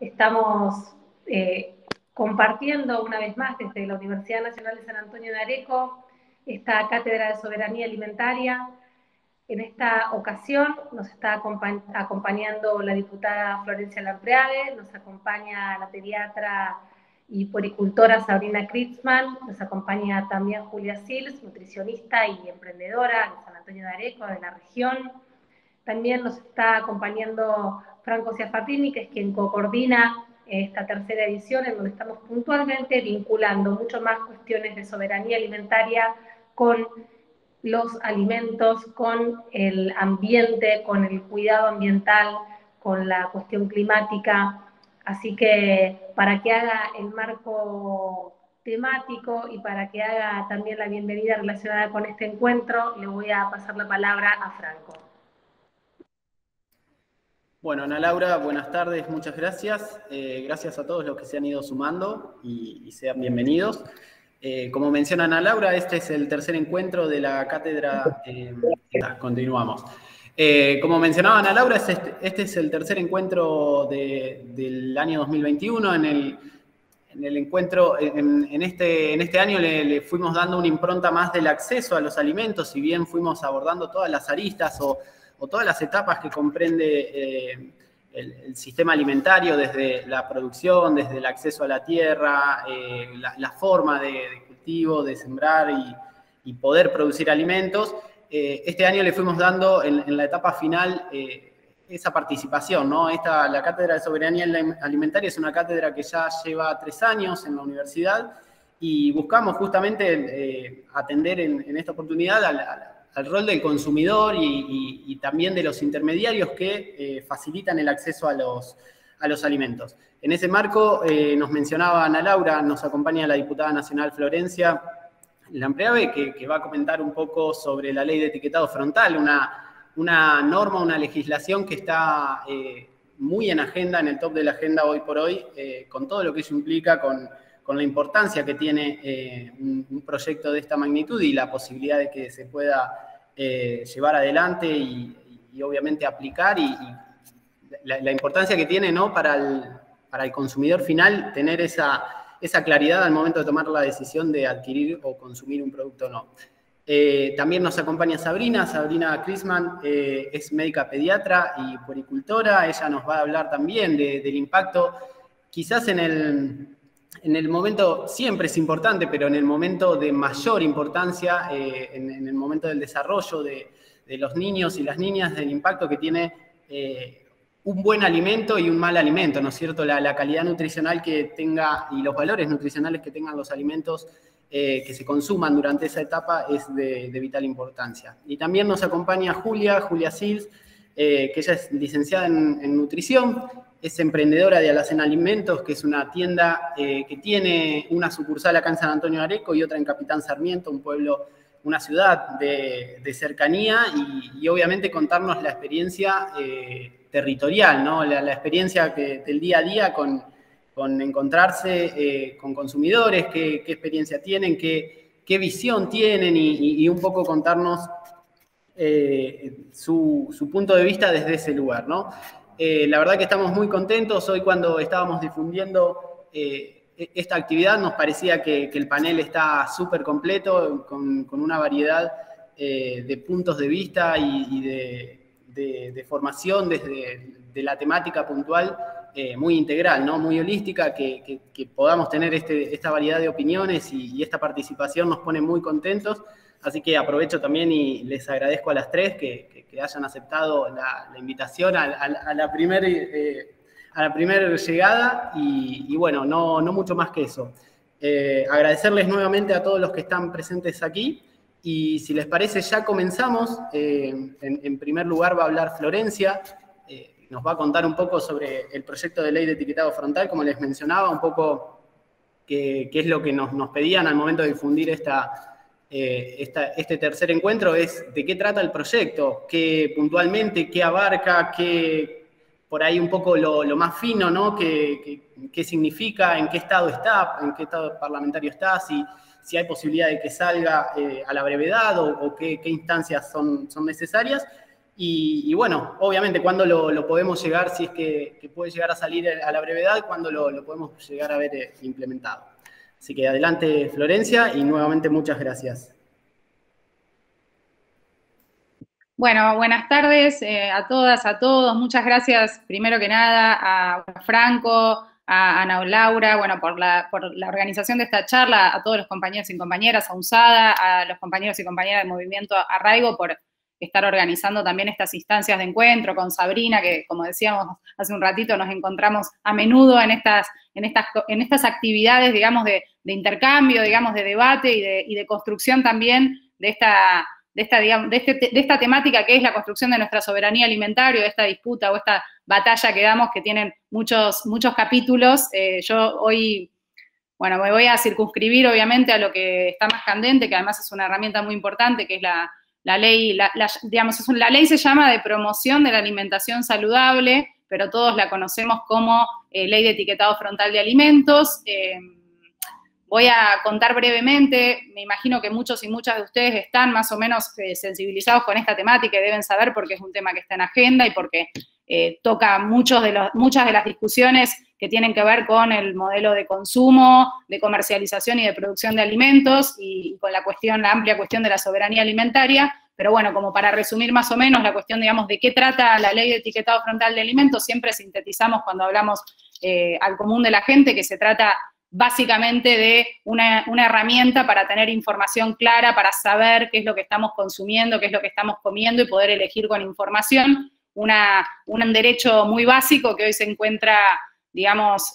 Estamos compartiendo una vez más desde la Universidad Nacional de San Antonio de Areco esta Cátedra de Soberanía Alimentaria. En esta ocasión nos está acompañando la diputada Florencia Lampreave, nos acompaña la pediatra y puericultora Sabrina Kritzman, nos acompaña también Julia Sils, nutricionista y emprendedora de San Antonio de Areco, de la región. También nos está acompañando Franco Ciafatini, que es quien coordina esta tercera edición, en donde estamos puntualmente vinculando mucho más cuestiones de soberanía alimentaria con los alimentos, con el ambiente, con el cuidado ambiental, con la cuestión climática. Así que para que haga el marco temático y para que haga también la bienvenida relacionada con este encuentro, le voy a pasar la palabra a Franco. Bueno, Ana Laura, buenas tardes, muchas gracias. Gracias a todos los que se han ido sumando y sean bienvenidos. Como menciona Ana Laura, este es el tercer encuentro de la cátedra. Continuamos. Como mencionaba Ana Laura, este es el tercer encuentro del año 2021. En el encuentro, en este año le fuimos dando una impronta más del acceso a los alimentos, si bien fuimos abordando todas las aristas o todas las etapas que comprende el sistema alimentario, desde la producción, desde el acceso a la tierra, la forma de cultivo, de sembrar y poder producir alimentos. Este año le fuimos dando en la etapa final esa participación, ¿no? La Cátedra de Soberanía Alimentaria es una cátedra que ya lleva 3 años en la universidad y buscamos justamente atender en esta oportunidad al rol del consumidor y también de los intermediarios que facilitan el acceso a los alimentos. En ese marco, nos mencionaba Ana Laura, nos acompaña la diputada nacional Florencia Lampreave, que va a comentar un poco sobre la ley de etiquetado frontal, una norma, una legislación que está muy en agenda, en el top de la agenda hoy por hoy, con todo lo que eso implica, con la importancia que tiene un proyecto de esta magnitud y la posibilidad de que se pueda llevar adelante y obviamente aplicar y la importancia que tiene, ¿no? para el consumidor final tener esa claridad al momento de tomar la decisión de adquirir o consumir un producto o no. También nos acompaña Sabrina Kritzman, es médica pediatra y puericultora. Ella nos va a hablar también del impacto, quizás en el momento, siempre es importante, pero en el momento de mayor importancia, en el momento del desarrollo de los niños y las niñas, del impacto que tiene un buen alimento y un mal alimento, ¿no es cierto? La calidad nutricional que tenga y los valores nutricionales que tengan los alimentos que se consuman durante esa etapa es de vital importancia. Y también nos acompaña Julia Sils, que ella es licenciada en nutrición, es emprendedora de Alacena Alimentos, que es una tienda que tiene una sucursal acá en San Antonio de Areco y otra en Capitán Sarmiento, un pueblo, una ciudad de cercanía, y obviamente contarnos la experiencia territorial, ¿no? La experiencia del día a día con encontrarse con consumidores, qué experiencia tienen, qué visión tienen y un poco contarnos su punto de vista desde ese lugar, ¿no? La verdad que estamos muy contentos. Hoy, cuando estábamos difundiendo esta actividad, nos parecía que el panel está súper completo, con una variedad de puntos de vista y de formación de la temática puntual, muy integral, ¿no? Muy holística, que podamos tener esta variedad de opiniones y esta participación nos pone muy contentos. Así que aprovecho también y les agradezco a las 3 que hayan aceptado la invitación a la primera llegada y bueno, no mucho más que eso. Agradecerles nuevamente a todos los que están presentes aquí y si les parece ya comenzamos. En primer lugar va a hablar Florencia, nos va a contar un poco sobre el proyecto de ley de etiquetado frontal, como les mencionaba, un poco qué es lo que nos pedían al momento de difundir este tercer encuentro, es de qué trata el proyecto, qué puntualmente, qué abarca, qué por ahí un poco lo más fino, ¿no? Qué significa, en qué estado está, en qué estado parlamentario está, si hay posibilidad de que salga a la brevedad o qué instancias son necesarias. Y bueno, obviamente, ¿cuándo lo podemos llegar, si es que puede llegar a salir a la brevedad, cuándo lo podemos llegar a ver implementado? Así que adelante, Florencia, y nuevamente muchas gracias. Bueno, buenas tardes a todas, a todos. Muchas gracias, primero que nada, a Franco, a Ana Laura, bueno, por la organización de esta charla, a todos los compañeros y compañeras, a UNSADA, a los compañeros y compañeras del Movimiento Arraigo por estar organizando también estas instancias de encuentro, con Sabrina, que como decíamos hace un ratito, nos encontramos a menudo en estas actividades, digamos, de intercambio, digamos, de debate y de construcción también de esta temática que es la construcción de nuestra soberanía alimentaria, de esta disputa o esta batalla que damos, que tienen muchos capítulos. Yo hoy, bueno, me voy a circunscribir obviamente a lo que está más candente, que además es una herramienta muy importante, que es la ley, digamos, la ley se llama de promoción de la alimentación saludable, pero todos la conocemos como ley de etiquetado frontal de alimentos. Voy a contar brevemente, me imagino que muchos y muchas de ustedes están más o menos sensibilizados con esta temática y deben saber porque es un tema que está en agenda y porque toca muchas de las discusiones que tienen que ver con el modelo de consumo, de comercialización y de producción de alimentos y con la amplia cuestión de la soberanía alimentaria. Pero bueno, como para resumir más o menos la cuestión, digamos, de qué trata la ley de etiquetado frontal de alimentos, siempre sintetizamos cuando hablamos al común de la gente que se trata básicamente de una herramienta para tener información clara, para saber qué es lo que estamos consumiendo, qué es lo que estamos comiendo y poder elegir con información. Un derecho muy básico que hoy se encuentra, digamos,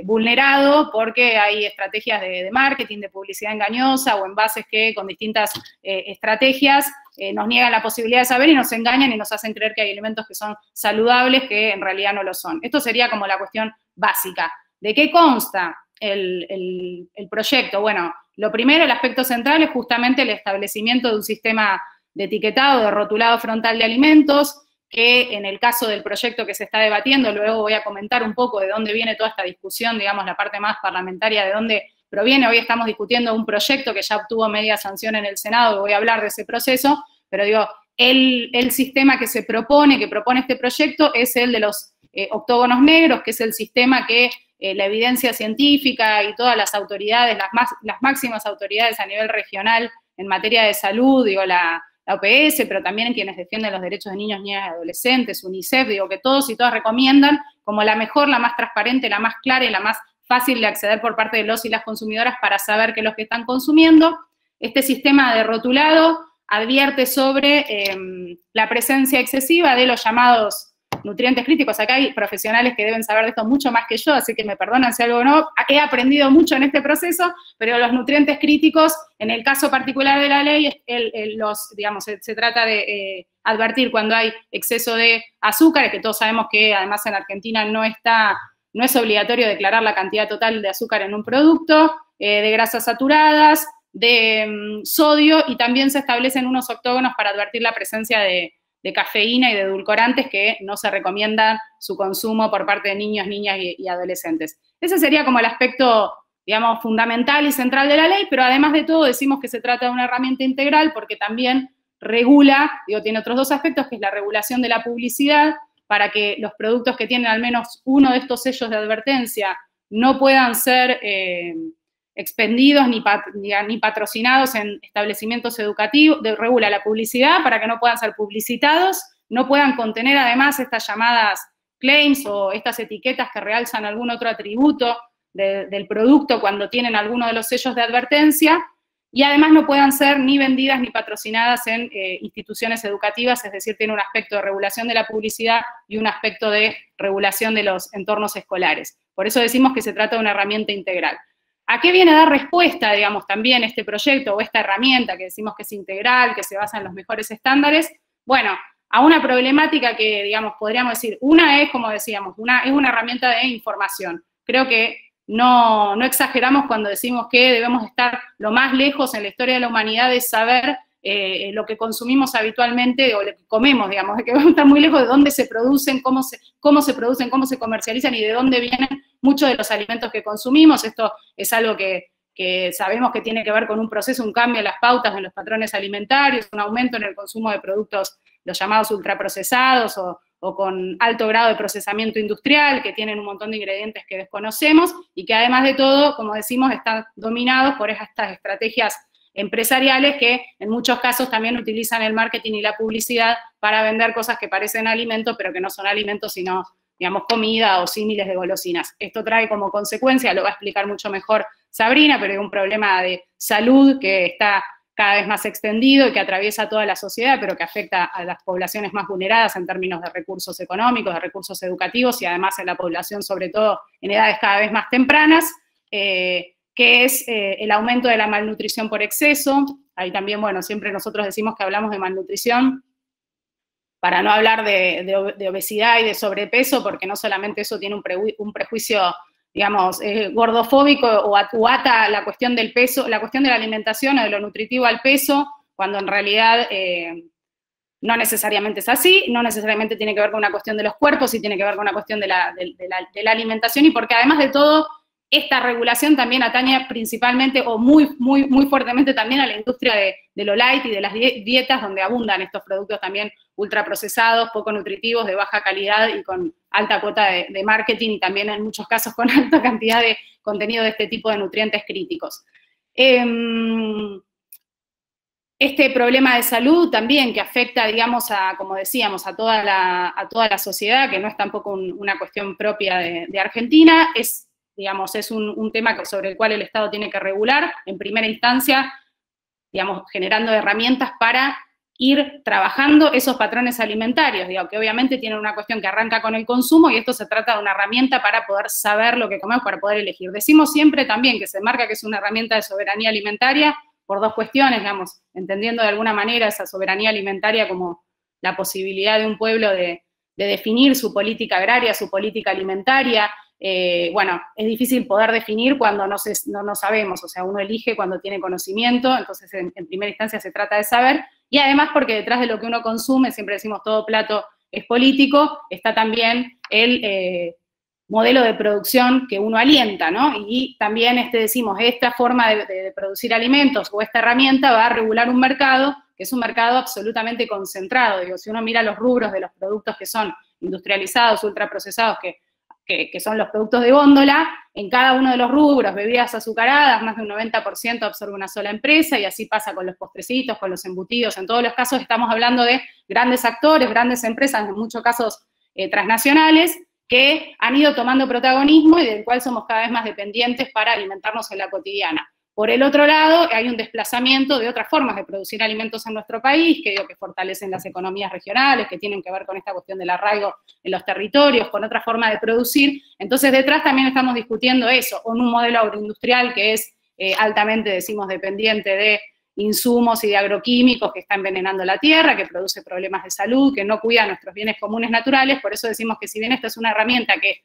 vulnerado porque hay estrategias de marketing, de publicidad engañosa o envases que con distintas estrategias nos niegan la posibilidad de saber y nos engañan y nos hacen creer que hay alimentos que son saludables que en realidad no lo son. Esto sería como la cuestión básica. ¿De qué consta el proyecto? Bueno, lo primero, el aspecto central es justamente el establecimiento de un sistema de etiquetado, de rotulado frontal de alimentos, que en el caso del proyecto que se está debatiendo, luego voy a comentar un poco de dónde viene toda esta discusión, digamos, la parte más parlamentaria, de dónde proviene. Hoy estamos discutiendo un proyecto que ya obtuvo media sanción en el Senado, voy a hablar de ese proceso, pero digo, el sistema que se propone, que propone este proyecto, es el de los octógonos negros, que es el sistema que la evidencia científica y todas las autoridades, las máximas autoridades a nivel regional en materia de salud, digo, la OPS, pero también en quienes defienden los derechos de niños, niñas y adolescentes, UNICEF, digo, que todos y todas recomiendan como la mejor, la más transparente, la más clara y la más fácil de acceder por parte de los y las consumidoras para saber qué es lo que están consumiendo. Este sistema de rotulado advierte sobre la presencia excesiva de los llamados nutrientes críticos. Acá hay profesionales que deben saber de esto mucho más que yo, así que me perdonan si algo no. He aprendido mucho en este proceso, pero los nutrientes críticos, en el caso particular de la ley, digamos, se trata de advertir cuando hay exceso de azúcares, que todos sabemos que además en Argentina no es obligatorio declarar la cantidad total de azúcar en un producto, de grasas saturadas, de sodio, y también se establecen unos octógonos para advertir la presencia de cafeína y de edulcorantes que no se recomiendan su consumo por parte de niños, niñas y adolescentes. Ese sería como el aspecto, digamos, fundamental y central de la ley, pero además de todo decimos que se trata de una herramienta integral porque también regula, digo, tiene otros dos aspectos, que es la regulación de la publicidad, para que los productos que tienen al menos uno de estos sellos de advertencia no puedan ser expendidos ni patrocinados en establecimientos educativos, regula la publicidad para que no puedan ser publicitados, no puedan contener además estas llamadas claims o estas etiquetas que realzan algún otro atributo del producto cuando tienen alguno de los sellos de advertencia, y además no puedan ser ni vendidas ni patrocinadas en instituciones educativas, es decir, tiene un aspecto de regulación de la publicidad y un aspecto de regulación de los entornos escolares. Por eso decimos que se trata de una herramienta integral. ¿A qué viene a dar respuesta, digamos, también este proyecto o esta herramienta que decimos que es integral, que se basa en los mejores estándares? Bueno, a una problemática que, digamos, podríamos decir, una es, como decíamos, es una herramienta de información. Creo que no exageramos cuando decimos que debemos estar lo más lejos en la historia de la humanidad de saber lo que consumimos habitualmente o lo que comemos, digamos, de que debemos estar muy lejos de dónde se producen, cómo se producen, cómo se comercializan y de dónde vienen muchos de los alimentos que consumimos. Esto es algo que sabemos que tiene que ver con un proceso, un cambio en las pautas, en los patrones alimentarios, un aumento en el consumo de productos los llamados ultraprocesados o con alto grado de procesamiento industrial, que tienen un montón de ingredientes que desconocemos y que además de todo, como decimos, están dominados por estas estrategias empresariales que en muchos casos también utilizan el marketing y la publicidad para vender cosas que parecen alimentos, pero que no son alimentos, sino, digamos, comida o símiles de golosinas. Esto trae como consecuencia, lo va a explicar mucho mejor Sabrina, pero es un problema de salud que está cada vez más extendido y que atraviesa toda la sociedad, pero que afecta a las poblaciones más vulneradas en términos de recursos económicos, de recursos educativos y además en la población, sobre todo en edades cada vez más tempranas, que es el aumento de la malnutrición por exceso. Ahí también, bueno, siempre nosotros decimos que hablamos de malnutrición para no hablar de obesidad y de sobrepeso, porque no solamente eso tiene un prejuicio, digamos, gordofóbico o ata la cuestión del peso, la cuestión de la alimentación o de lo nutritivo al peso, cuando en realidad no necesariamente es así, no necesariamente tiene que ver con una cuestión de los cuerpos, y tiene que ver con una cuestión de la alimentación, y porque además de todo, esta regulación también atañe principalmente o muy fuertemente también a la industria de lo light y de las dietas, donde abundan estos productos también ultraprocesados, poco nutritivos, de baja calidad y con alta cuota de marketing, y también en muchos casos con alta cantidad de contenido de este tipo de nutrientes críticos. Este problema de salud también que afecta, digamos, como decíamos, a toda la sociedad, que no es tampoco una cuestión propia de Argentina, digamos, es un tema sobre el cual el Estado tiene que regular, en primera instancia, digamos, generando herramientas para ir trabajando esos patrones alimentarios, digo, que obviamente tienen una cuestión que arranca con el consumo, y esto se trata de una herramienta para poder saber lo que comemos, para poder elegir. Decimos siempre también que se marca que es una herramienta de soberanía alimentaria por dos cuestiones, digamos, entendiendo de alguna manera esa soberanía alimentaria como la posibilidad de un pueblo de definir su política agraria, su política alimentaria. Bueno, es difícil poder definir cuando no sabemos, o sea, uno elige cuando tiene conocimiento, entonces en primera instancia se trata de saber, y además porque detrás de lo que uno consume, siempre decimos todo plato es político, está también el modelo de producción que uno alienta, ¿no? Y también decimos, esta forma de producir alimentos o esta herramienta va a regular un mercado que es un mercado absolutamente concentrado. Digo, si uno mira los rubros de los productos que son industrializados, ultraprocesados, que son los productos de góndola, en cada uno de los rubros, bebidas azucaradas, más de un 90% absorbe una sola empresa, y así pasa con los postrecitos, con los embutidos. En todos los casos estamos hablando de grandes actores, grandes empresas, en muchos casos transnacionales, que han ido tomando protagonismo y del cual somos cada vez más dependientes para alimentarnos en la cotidiana. Por el otro lado, hay un desplazamiento de otras formas de producir alimentos en nuestro país, que fortalecen las economías regionales, que tienen que ver con esta cuestión del arraigo en los territorios, con otra forma de producir. Entonces, detrás también estamos discutiendo eso, con un modelo agroindustrial que es altamente, decimos, dependiente de insumos y de agroquímicos que está envenenando la tierra, que produce problemas de salud, que no cuida nuestros bienes comunes naturales. Por eso decimos que si bien esta es una herramienta que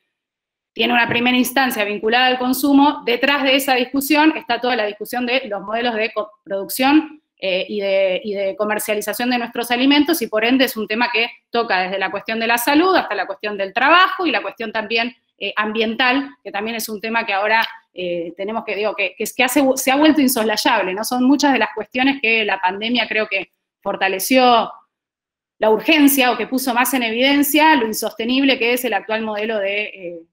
tiene una primera instancia vinculada al consumo, detrás de esa discusión está toda la discusión de los modelos de producción y de comercialización de nuestros alimentos, y por ende es un tema que toca desde la cuestión de la salud hasta la cuestión del trabajo y la cuestión también ambiental, que también es un tema que ahora tenemos que se ha vuelto insoslayable, ¿no? Son muchas de las cuestiones que la pandemia creo que fortaleció la urgencia, o que puso más en evidencia lo insostenible que es el actual modelo de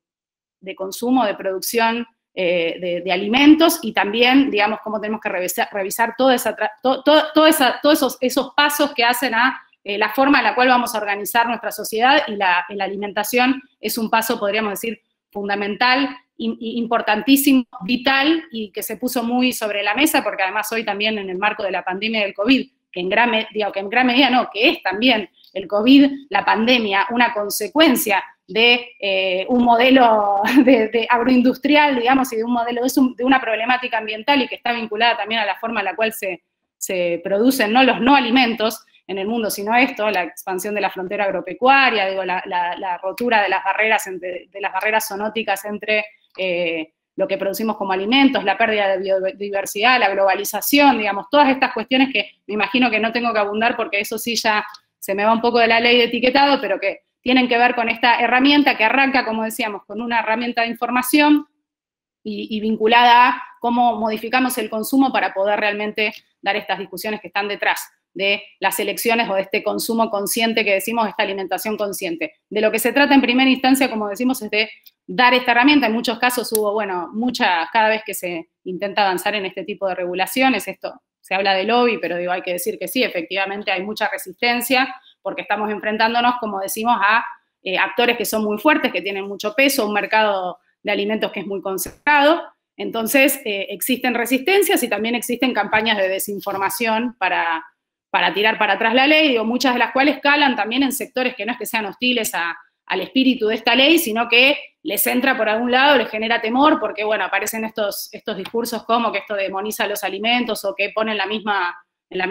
consumo, de producción de alimentos, y también, digamos, cómo tenemos que revisar todos esos pasos que hacen a la forma en la cual vamos a organizar nuestra sociedad, y la alimentación es un paso, podríamos decir, fundamental, importantísimo, vital, y que se puso muy sobre la mesa, porque además hoy también en el marco de la pandemia del COVID, que es también el COVID, la pandemia, una consecuencia de un modelo de agroindustrial, digamos, y de un modelo de una problemática ambiental, y que está vinculada también a la forma en la cual se producen los no alimentos en el mundo, sino esto, la expansión de la frontera agropecuaria, digo, la rotura de las barreras zoonóticas entre lo que producimos como alimentos, la pérdida de biodiversidad, la globalización, digamos, todas estas cuestiones que me imagino que no tengo que abundar porque eso sí ya se me va un poco de la ley de etiquetado, pero que tienen que ver con esta herramienta que arranca, como decíamos, con una herramienta de información y vinculada a cómo modificamos el consumo para poder realmente dar estas discusiones que están detrás de las elecciones o de este consumo consciente que decimos, esta alimentación consciente. De lo que se trata en primera instancia, como decimos, es de dar esta herramienta. En muchos casos hubo, bueno, cada vez que se intenta avanzar en este tipo de regulaciones, esto se habla de lobby, pero digo, hay que decir que sí, efectivamente hay mucha resistencia, porque estamos enfrentándonos, como decimos, a actores que son muy fuertes, que tienen mucho peso, un mercado de alimentos que es muy concentrado. Entonces, existen resistencias y también existen campañas de desinformación para tirar para atrás la ley, digo, muchas de las cuales calan también en sectores que no es que sean hostiles al espíritu de esta ley, sino que les entra por algún lado, les genera temor, porque, bueno, aparecen estos discursos como que esto demoniza los alimentos o que ponen en la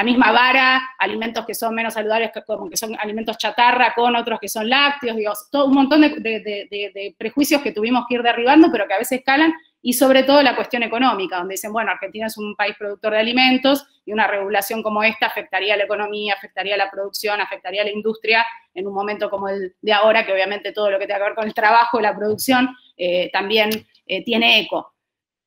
misma vara alimentos que son menos saludables, como que son alimentos chatarra, con otros que son lácteos, digo, todo un montón de prejuicios que tuvimos que ir derribando, pero que a veces calan, y sobre todo la cuestión económica, donde dicen, bueno, Argentina es un país productor de alimentos, y una regulación como esta afectaría a la economía, afectaría a la producción, afectaría a la industria, en un momento como el de ahora, que obviamente todo lo que tenga que ver con el trabajo y la producción también tiene eco.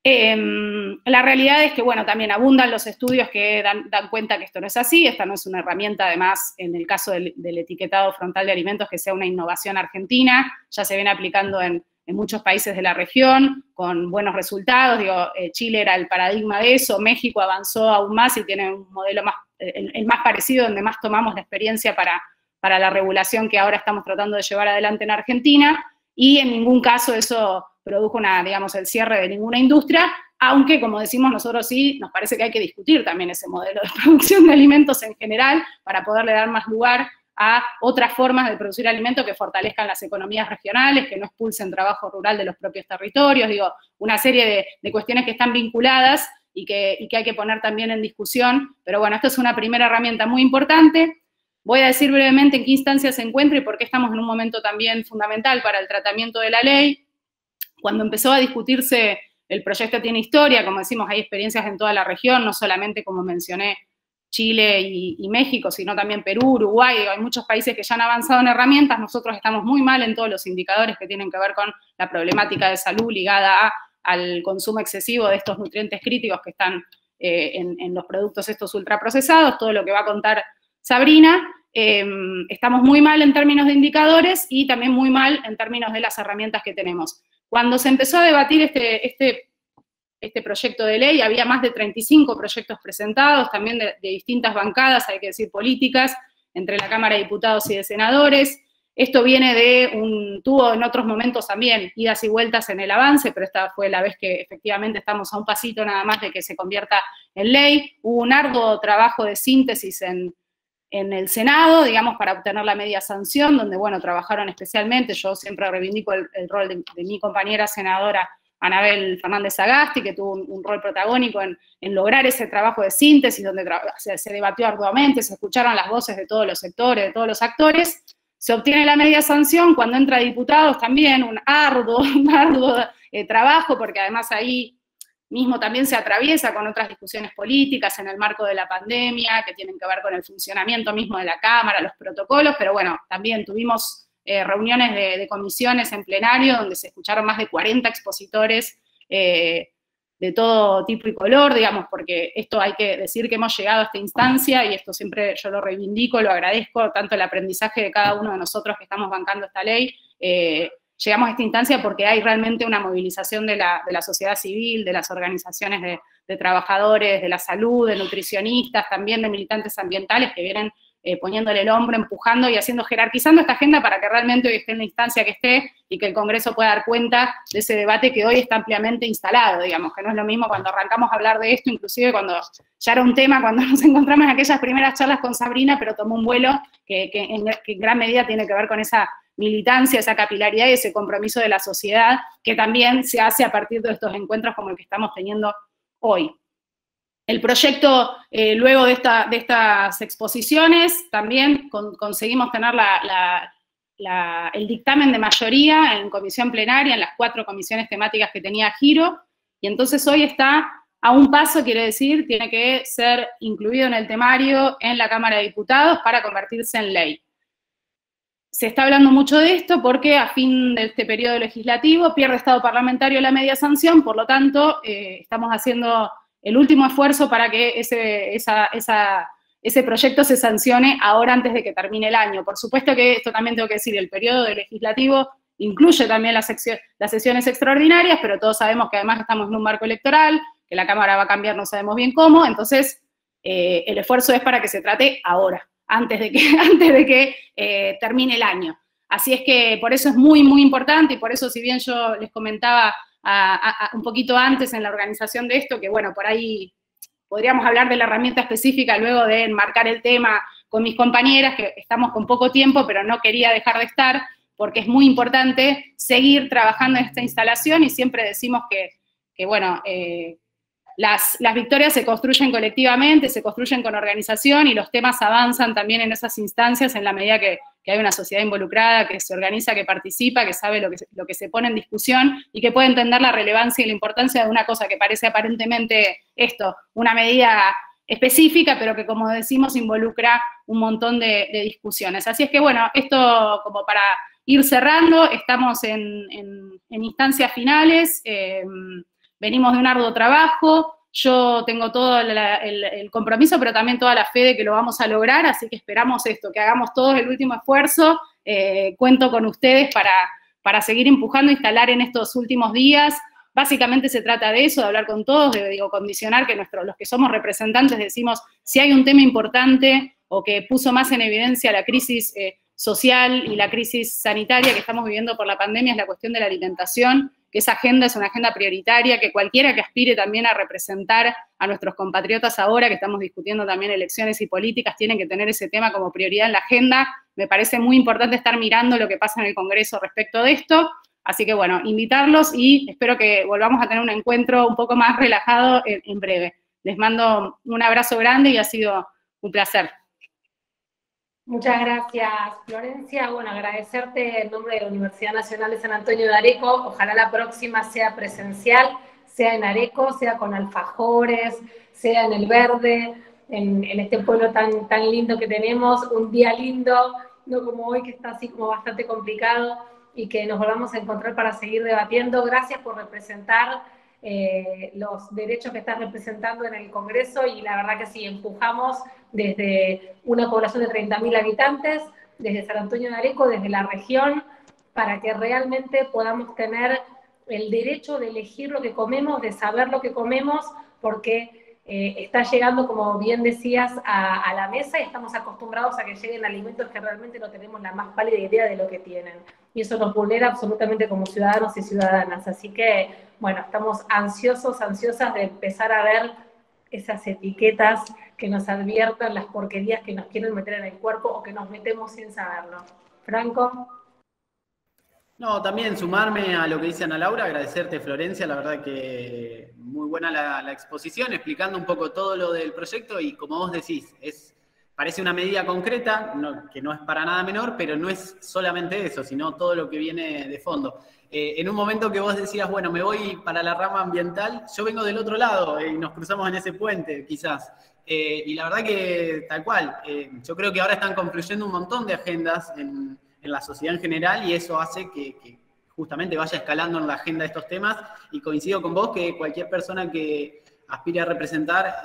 La realidad es que, bueno, también abundan los estudios que dan cuenta que esto no es así, esta no es una herramienta, además, en el caso del etiquetado frontal de alimentos, que sea una innovación argentina, ya se viene aplicando en muchos países de la región, con buenos resultados, digo, Chile era el paradigma de eso, México avanzó aún más y tiene un modelo el más parecido, donde más tomamos la experiencia para la regulación que ahora estamos tratando de llevar adelante en Argentina, y en ningún caso eso produjo el cierre de ninguna industria, aunque, como decimos nosotros, sí, nos parece que hay que discutir también ese modelo de producción de alimentos en general para poderle dar más lugar a otras formas de producir alimentos que fortalezcan las economías regionales, que no expulsen trabajo rural de los propios territorios, digo, una serie de cuestiones que están vinculadas y que hay que poner también en discusión, pero bueno, esto es una primera herramienta muy importante. Voy a decir brevemente en qué instancia se encuentra y por qué estamos en un momento también fundamental para el tratamiento de la ley. Cuando empezó a discutirse, el proyecto tiene historia, como decimos, hay experiencias en toda la región, no solamente, como mencioné, Chile y México, sino también Perú, Uruguay, hay muchos países que ya han avanzado en herramientas, nosotros estamos muy mal en todos los indicadores que tienen que ver con la problemática de salud ligada al consumo excesivo de estos nutrientes críticos que están en los productos estos ultraprocesados, todo lo que va a contar Sabrina. Estamos muy mal en términos de indicadores y también muy mal en términos de las herramientas que tenemos. Cuando se empezó a debatir este proyecto de ley, había más de 35 proyectos presentados, también de distintas bancadas, hay que decir políticas, entre la Cámara de Diputados y de Senadores. Esto viene tuvo en otros momentos también idas y vueltas en el avance, pero esta fue la vez que efectivamente estamos a un pasito nada más de que se convierta en ley. Hubo un arduo trabajo de síntesis en el Senado, digamos, para obtener la media sanción, donde, bueno, trabajaron especialmente, yo siempre reivindico el rol de mi compañera senadora Anabel Fernández Sagasti, que tuvo un rol protagónico en lograr ese trabajo de síntesis, donde se debatió arduamente, se escucharon las voces de todos los sectores, de todos los actores. Se obtiene la media sanción, cuando entra diputados también un arduo trabajo, porque además ahí mismo también se atraviesa con otras discusiones políticas en el marco de la pandemia, que tienen que ver con el funcionamiento mismo de la Cámara, los protocolos, pero bueno, también tuvimos reuniones de comisiones en plenario, donde se escucharon más de 40 expositores de todo tipo y color, digamos, porque esto hay que decir que hemos llegado a esta instancia, y esto siempre yo lo reivindico, lo agradezco, tanto el aprendizaje de cada uno de nosotros que estamos bancando esta ley. Llegamos a esta instancia porque hay realmente una movilización de la sociedad civil, de las organizaciones de trabajadores, de la salud, de nutricionistas, también de militantes ambientales que vienen poniéndole el hombro, empujando y jerarquizando esta agenda para que realmente hoy esté en la instancia que esté y que el Congreso pueda dar cuenta de ese debate que hoy está ampliamente instalado, digamos, que no es lo mismo cuando arrancamos a hablar de esto, inclusive cuando ya era un tema, cuando nos encontramos en aquellas primeras charlas con Sabrina, pero tomó un vuelo que en gran medida tiene que ver con esa militancia, esa capilaridad y ese compromiso de la sociedad que también se hace a partir de estos encuentros como el que estamos teniendo hoy. El proyecto, luego de estas exposiciones, también conseguimos tener el dictamen de mayoría en comisión plenaria, en las 4 comisiones temáticas que tenía Giro, y entonces hoy está a un paso, quiere decir, tiene que ser incluido en el temario en la Cámara de Diputados para convertirse en ley. Se está hablando mucho de esto porque a fin de este periodo legislativo pierde estado parlamentario la media sanción, por lo tanto, estamos haciendo el último esfuerzo para que ese proyecto se sancione ahora antes de que termine el año. Por supuesto que esto también tengo que decir, el periodo legislativo incluye también las sesiones extraordinarias, pero todos sabemos que además estamos en un marco electoral, que la Cámara va a cambiar, no sabemos bien cómo, entonces el esfuerzo es para que se trate ahora, antes de que termine el año. Así es que por eso es muy, muy importante, y por eso, si bien yo les comentaba un poquito antes en la organización de esto, que bueno, por ahí podríamos hablar de la herramienta específica luego de enmarcar el tema con mis compañeras, que estamos con poco tiempo, pero no quería dejar de estar, porque es muy importante seguir trabajando en esta instalación, y siempre decimos que bueno, las victorias se construyen colectivamente, se construyen con organización, y los temas avanzan también en esas instancias en la medida que hay una sociedad involucrada, que se organiza, que participa, que sabe lo que se pone en discusión y que puede entender la relevancia y la importancia de una cosa que parece aparentemente una medida específica, pero que, como decimos, involucra un montón de discusiones. Así es que, bueno, esto como para ir cerrando, estamos en instancias finales, venimos de un arduo trabajo. Yo tengo todo el compromiso, pero también toda la fe de que lo vamos a lograr, así que esperamos que hagamos todos el último esfuerzo. Cuento con ustedes para seguir empujando, instalar en estos últimos días. Básicamente se trata de eso, de hablar con todos, de condicionar que los que somos representantes decimos, si hay un tema importante o que puso más en evidencia la crisis social y la crisis sanitaria que estamos viviendo por la pandemia, es la cuestión de la alimentación, que esa agenda es una agenda prioritaria, que cualquiera que aspire también a representar a nuestros compatriotas ahora, que estamos discutiendo también elecciones y políticas, tienen que tener ese tema como prioridad en la agenda. Me parece muy importante estar mirando lo que pasa en el Congreso respecto de esto. Así que, bueno, invitarlos, y espero que volvamos a tener un encuentro un poco más relajado en breve. Les mando un abrazo grande y ha sido un placer. Muchas gracias, Florencia. Bueno, agradecerte en nombre de la Universidad Nacional de San Antonio de Areco. Ojalá la próxima sea presencial, sea en Areco, sea con alfajores, sea en El Verde, en este pueblo tan lindo que tenemos, un día lindo, no como hoy que está así como bastante complicado, y que nos volvamos a encontrar para seguir debatiendo. Gracias por representar los derechos que estás representando en el Congreso, y la verdad que sí, empujamos desde una población de 30.000 habitantes, desde San Antonio de Areco, desde la región, para que realmente podamos tener el derecho de elegir lo que comemos, de saber lo que comemos, porque está llegando, como bien decías, a la mesa, y estamos acostumbrados a que lleguen alimentos que realmente no tenemos la más pálida idea de lo que tienen. Y eso nos vulnera absolutamente como ciudadanos y ciudadanas. Así que, bueno, estamos ansiosas de empezar a ver esas etiquetas que nos adviertan las porquerías que nos quieren meter en el cuerpo o que nos metemos sin saberlo. Franco. No, también sumarme a lo que dice Ana Laura, agradecerte, Florencia, la verdad que muy buena la exposición, explicando un poco todo lo del proyecto, y como vos decís, parece una medida concreta, que no es para nada menor, pero no es solamente eso, sino todo lo que viene de fondo. En un momento que vos decías, bueno, me voy para la rama ambiental, yo vengo del otro lado y nos cruzamos en ese puente, quizás. Y la verdad que tal cual, yo creo que ahora están confluyendo un montón de agendas en la sociedad en general, y eso hace que justamente vaya escalando en la agenda estos temas, y coincido con vos que cualquier persona que aspire a representar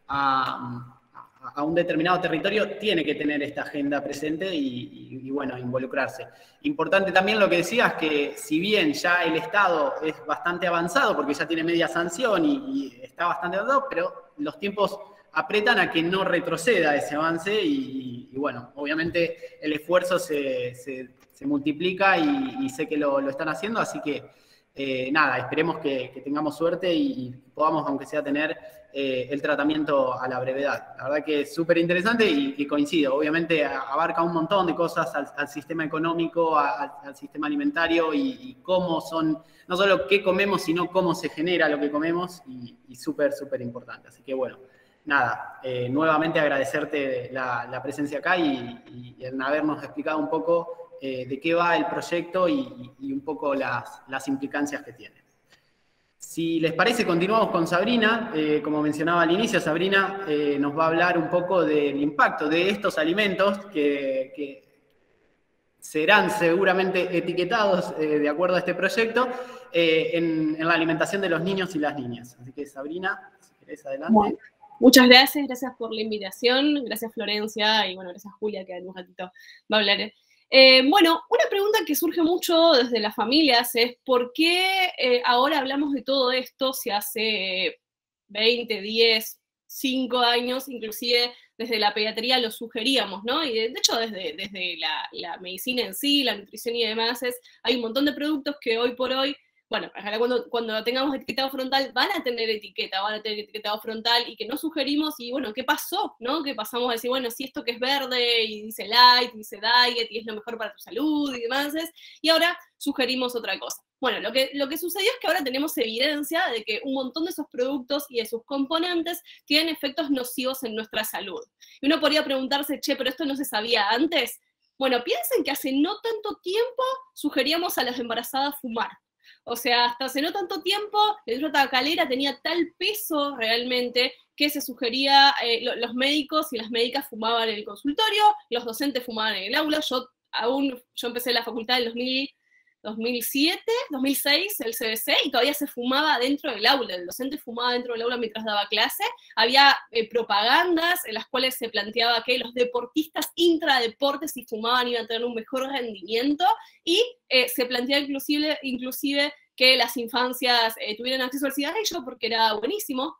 a un determinado territorio tiene que tener esta agenda presente y bueno, involucrarse. Importante también lo que decías, que si bien ya el Estado es bastante avanzado, porque ya tiene media sanción y está bastante avanzado, pero los tiempos apretan a que no retroceda ese avance, y bueno, obviamente el esfuerzo se multiplica, y sé que lo están haciendo, así que nada, esperemos que tengamos suerte y podamos, aunque sea, tener el tratamiento a la brevedad. La verdad que es súper interesante, y coincido, obviamente abarca un montón de cosas al sistema económico, al sistema alimentario, y cómo son, no solo qué comemos, sino cómo se genera lo que comemos, y súper importante. Así que bueno, nada, nuevamente agradecerte la presencia acá y el habernos explicado un poco de qué va el proyecto y un poco las implicancias que tiene. Si les parece, continuamos con Sabrina. Como mencionaba al inicio, Sabrina nos va a hablar un poco del impacto de estos alimentos que serán seguramente etiquetados de acuerdo a este proyecto en la alimentación de los niños y las niñas. Así que, Sabrina, si querés. es adelante. Bueno, muchas gracias, gracias por la invitación, gracias Florencia y bueno, gracias Julia que en un ratito va a hablar. Bueno, una pregunta que surge mucho desde las familias es ¿por qué ahora hablamos de todo esto si hace 20, 10, 5 años, inclusive desde la pediatría lo sugeríamos, ¿no? Y de hecho desde la medicina en sí, la nutrición y demás, hay un montón de productos que hoy por hoy, bueno, cuando tengamos etiquetado frontal van a tener etiquetado frontal y que no sugerimos, y bueno, ¿qué pasó? ¿No? Que pasamos a decir, bueno, si esto que es verde y dice light, dice diet y es lo mejor para tu salud y demás, y ahora sugerimos otra cosa. Bueno, lo que sucedió es que ahora tenemos evidencia de que un montón de esos productos y de sus componentes tienen efectos nocivos en nuestra salud. Y uno podría preguntarse, che, pero esto no se sabía antes. Bueno, piensen que hace no tanto tiempo sugeríamos a las embarazadas fumar. O sea, hasta hace no tanto tiempo, la industria tabacalera tenía tal peso realmente que se sugería, los médicos y las médicas fumaban en el consultorio, los docentes fumaban en el aula. Yo empecé la facultad en 2007, 2006, el CBC, y todavía se fumaba dentro del aula. El docente fumaba dentro del aula mientras daba clase. Había propagandas en las cuales se planteaba que los deportistas intradeportes, si fumaban, iban a tener un mejor rendimiento, y se planteaba inclusive que las infancias tuvieran acceso al cigarrillo porque era buenísimo.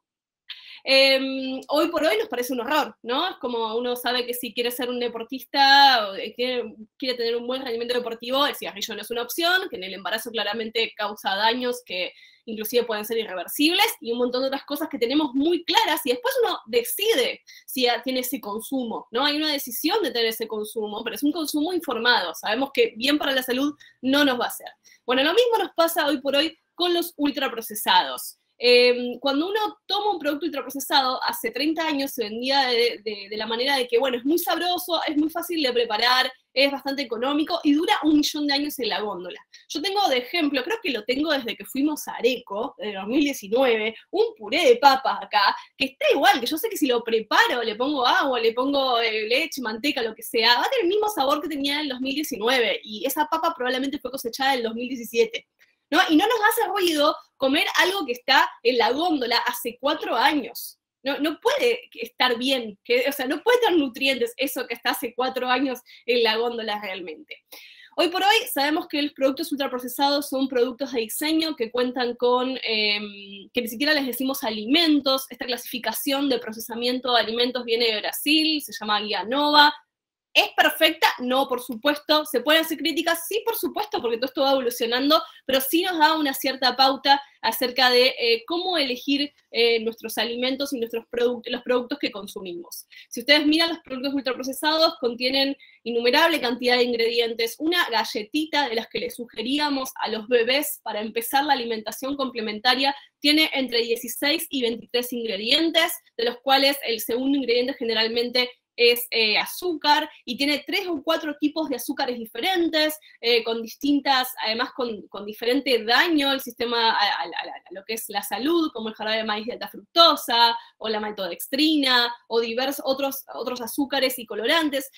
Hoy por hoy nos parece un horror, ¿no? Es como uno sabe que si quiere ser un deportista o quiere tener un buen rendimiento deportivo, el cigarrillo no es una opción, que en el embarazo claramente causa daños que inclusive pueden ser irreversibles, y un montón de otras cosas que tenemos muy claras, y después uno decide si tiene ese consumo, ¿no? Hay una decisión de tener ese consumo, pero es un consumo informado. Sabemos que bien para la salud no nos va a hacer. Bueno, lo mismo nos pasa hoy por hoy con los ultraprocesados. Cuando uno toma un producto ultraprocesado, hace 30 años se vendía de la manera de que, bueno, es muy sabroso, es muy fácil de preparar, es bastante económico y dura 1.000.000 de años en la góndola. Yo tengo de ejemplo, creo que lo tengo desde que fuimos a Areco, en 2019, un puré de papas acá, que está igual, que yo sé que si lo preparo, le pongo agua, le pongo leche, manteca, lo que sea, va a tener el mismo sabor que tenía en el 2019, y esa papa probablemente fue cosechada en el 2017. ¿No? Y no nos hace ruido comer algo que está en la góndola hace 4 años. No puede estar bien, o sea, no puede tener nutrientes eso que está hace 4 años en la góndola realmente. Hoy por hoy sabemos que los productos ultraprocesados son productos de diseño que cuentan con, que ni siquiera les decimos alimentos. Esta clasificación de procesamiento de alimentos viene de Brasil, se llama Guía Nova. ¿Es perfecta? No, por supuesto. ¿Se pueden hacer críticas? Sí, por supuesto, porque todo esto va evolucionando, pero sí nos da una cierta pauta acerca de cómo elegir nuestros alimentos y los productos que consumimos. Si ustedes miran, los productos ultraprocesados contienen innumerable cantidad de ingredientes. Una galletita de las que les sugeríamos a los bebés para empezar la alimentación complementaria tiene entre 16 y 23 ingredientes, de los cuales el segundo ingrediente generalmente es azúcar, y tiene 3 o 4 tipos de azúcares diferentes, con distintas, además con diferente daño al sistema, a lo que es la salud, como el jarabe de maíz de alta fructosa, o la maltodextrina, o diversos otros azúcares y colorantes.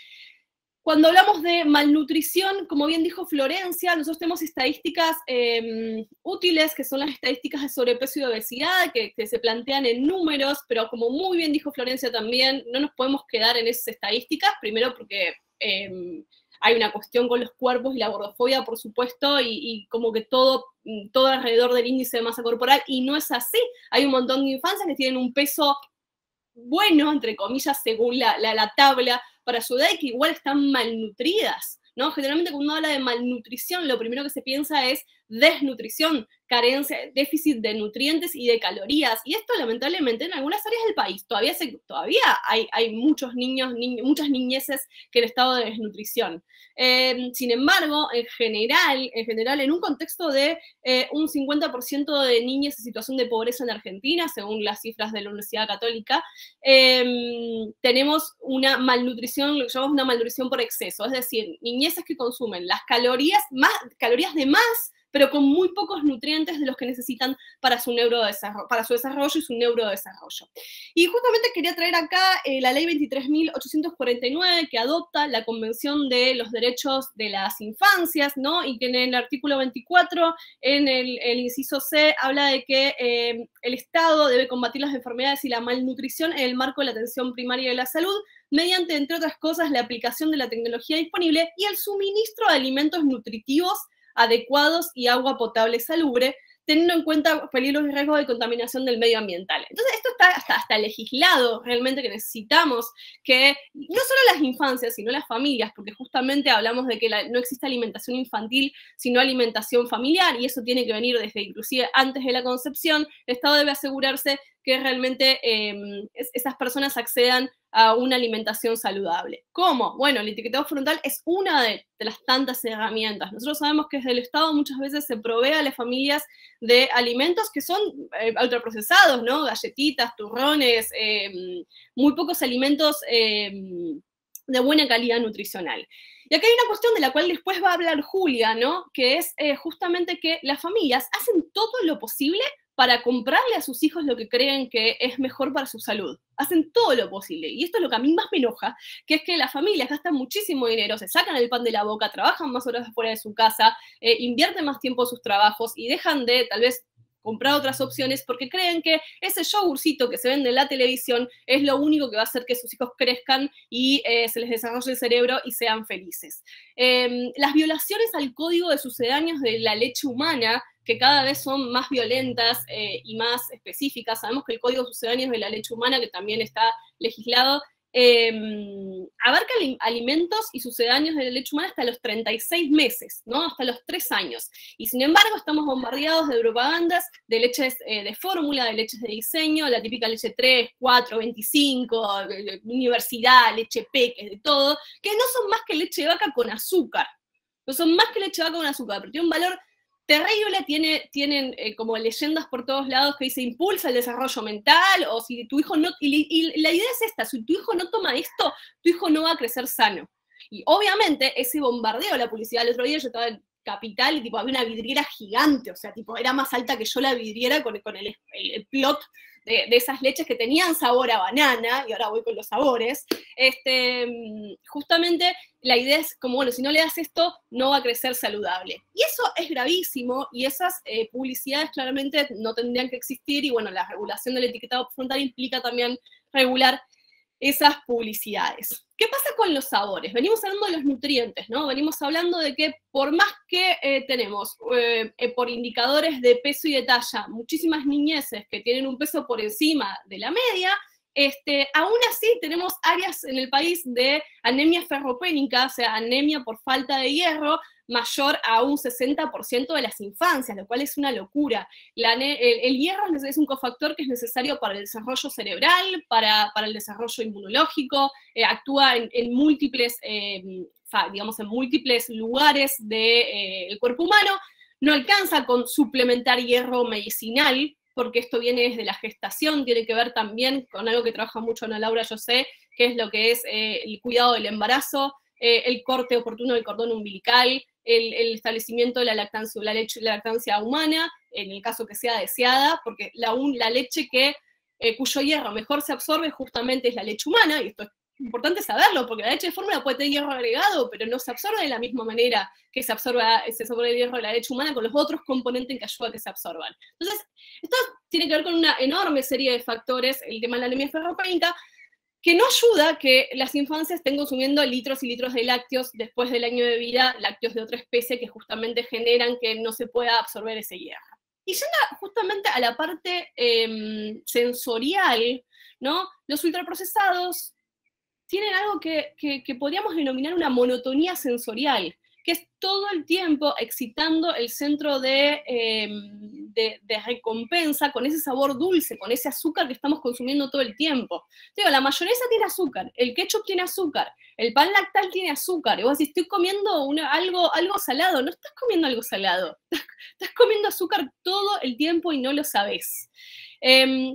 Cuando hablamos de malnutrición, como bien dijo Florencia, nosotros tenemos estadísticas útiles, que son las estadísticas de sobrepeso y de obesidad, que se plantean en números, pero como muy bien dijo Florencia también, no nos podemos quedar en esas estadísticas, primero porque hay una cuestión con los cuerpos y la gordofobia, por supuesto, y como que todo alrededor del índice de masa corporal, y no es así. Hay un montón de infancias que tienen un peso bueno, entre comillas, según la tabla, para su edad, y que igual están malnutridas, ¿no? Generalmente cuando uno habla de malnutrición, lo primero que se piensa es desnutrición, carencia, déficit de nutrientes y de calorías, y esto lamentablemente en algunas áreas del país todavía hay muchos niños, muchas niñeces que en estado de desnutrición. Sin embargo, en general, en un contexto de un 50% de niñas en situación de pobreza en Argentina, según las cifras de la Universidad Católica, tenemos una malnutrición, lo que llamamos una malnutrición por exceso, es decir, niñeces que consumen las calorías de más pero con muy pocos nutrientes de los que necesitan para su desarrollo y su neurodesarrollo. Y justamente quería traer acá la ley 23.849, que adopta la Convención de los Derechos de las Infancias, ¿no? Y que en el artículo 24, en el inciso C, habla de que el Estado debe combatir las enfermedades y la malnutrición en el marco de la atención primaria de la salud, mediante, entre otras cosas, la aplicación de la tecnología disponible y el suministro de alimentos nutritivos adecuados y agua potable salubre, teniendo en cuenta peligros y riesgos de contaminación del medio ambiental. Entonces, esto está hasta legislado, realmente, que necesitamos que no solo las infancias, sino las familias, porque justamente hablamos de que no existe alimentación infantil, sino alimentación familiar, y eso tiene que venir desde inclusive antes de la concepción. El Estado debe asegurarse que realmente esas personas accedan a una alimentación saludable. ¿Cómo? Bueno, el etiquetado frontal es una de las tantas herramientas. Nosotros sabemos que desde el Estado muchas veces se provee a las familias de alimentos que son ultraprocesados, ¿no? Galletitas, turrones, muy pocos alimentos de buena calidad nutricional. Y acá hay una cuestión de la cual después va a hablar Julia, ¿no? Que es justamente que las familias hacen todo lo posible para comprarle a sus hijos lo que creen que es mejor para su salud. Hacen todo lo posible. Y esto es lo que a mí más me enoja, que es que las familias gastan muchísimo dinero, se sacan el pan de la boca, trabajan más horas fuera de su casa, invierten más tiempo en sus trabajos y dejan de, tal vez, comprar otras opciones porque creen que ese yogurcito que se vende en la televisión es lo único que va a hacer que sus hijos crezcan y se les desarrolle el cerebro y sean felices. Las violaciones al código de sucedáneos de la leche humana, que cada vez son más violentas y más específicas. Sabemos que el Código de Sucedáneos de la Leche Humana, que también está legislado, abarca alimentos y sucedáneos de la leche humana hasta los 36 meses, ¿no? Hasta los 3 años. Y sin embargo, estamos bombardeados de propagandas de leches de fórmula, de leches de diseño, la típica leche 3, 4, 25, universidad, leche peques, de todo, que no son más que leche de vaca con azúcar. No son más que leche de vaca con azúcar, pero tiene un valor terrible, tienen como leyendas por todos lados que dice impulsa el desarrollo mental, o si tu hijo no, y la idea es esta, si tu hijo no toma esto, tu hijo no va a crecer sano. Y obviamente ese bombardeo, la publicidad, el otro día yo estaba en Capital y tipo había una vidriera gigante, o sea, tipo era más alta que yo la vidriera con el plot de esas leches que tenían sabor a banana, y ahora voy con los sabores. Justamente la idea es como, bueno, si no le das esto, no va a crecer saludable. Y eso es gravísimo, y esas publicidades claramente no tendrían que existir, y bueno, la regulación del etiquetado frontal implica también regular esas publicidades. ¿Qué pasa con los sabores? Venimos hablando de los nutrientes, ¿no? Venimos hablando de que por más que tenemos por indicadores de peso y de talla muchísimas niñeces que tienen un peso por encima de la media, aún así tenemos áreas en el país de anemia ferropénica, o sea, anemia por falta de hierro, mayor a un 60% de las infancias, lo cual es una locura. El hierro es un cofactor que es necesario para el desarrollo cerebral, para el desarrollo inmunológico, actúa en múltiples, digamos, en múltiples lugares del cuerpo humano. No alcanza con suplementar hierro medicinal, porque esto viene desde la gestación, tiene que ver también con algo que trabaja mucho Ana Laura, yo sé, que es lo que es el cuidado del embarazo, el corte oportuno del cordón umbilical, el establecimiento de la lactancia humana, en el caso que sea deseada, porque la leche cuyo hierro mejor se absorbe justamente es la leche humana, y esto es importante saberlo, porque la leche de fórmula puede tener hierro agregado, pero no se absorbe de la misma manera que se absorbe el hierro de la leche humana con los otros componentes que ayudan a que se absorban. Entonces, esto tiene que ver con una enorme serie de factores, el tema de la anemia ferropénica, que no ayuda que las infancias estén consumiendo litros y litros de lácteos después del año de vida, lácteos de otra especie que justamente generan que no se pueda absorber ese hierro. Y yendo justamente a la parte sensorial, ¿no? Los ultraprocesados tienen algo que podríamos denominar una monotonía sensorial, que es todo el tiempo excitando el centro de recompensa con ese sabor dulce, con ese azúcar que estamos consumiendo todo el tiempo. Digo, la mayonesa tiene azúcar, el ketchup tiene azúcar, el pan lactal tiene azúcar, y vos decís, estoy comiendo algo salado. No estás comiendo algo salado, estás comiendo azúcar todo el tiempo y no lo sabés.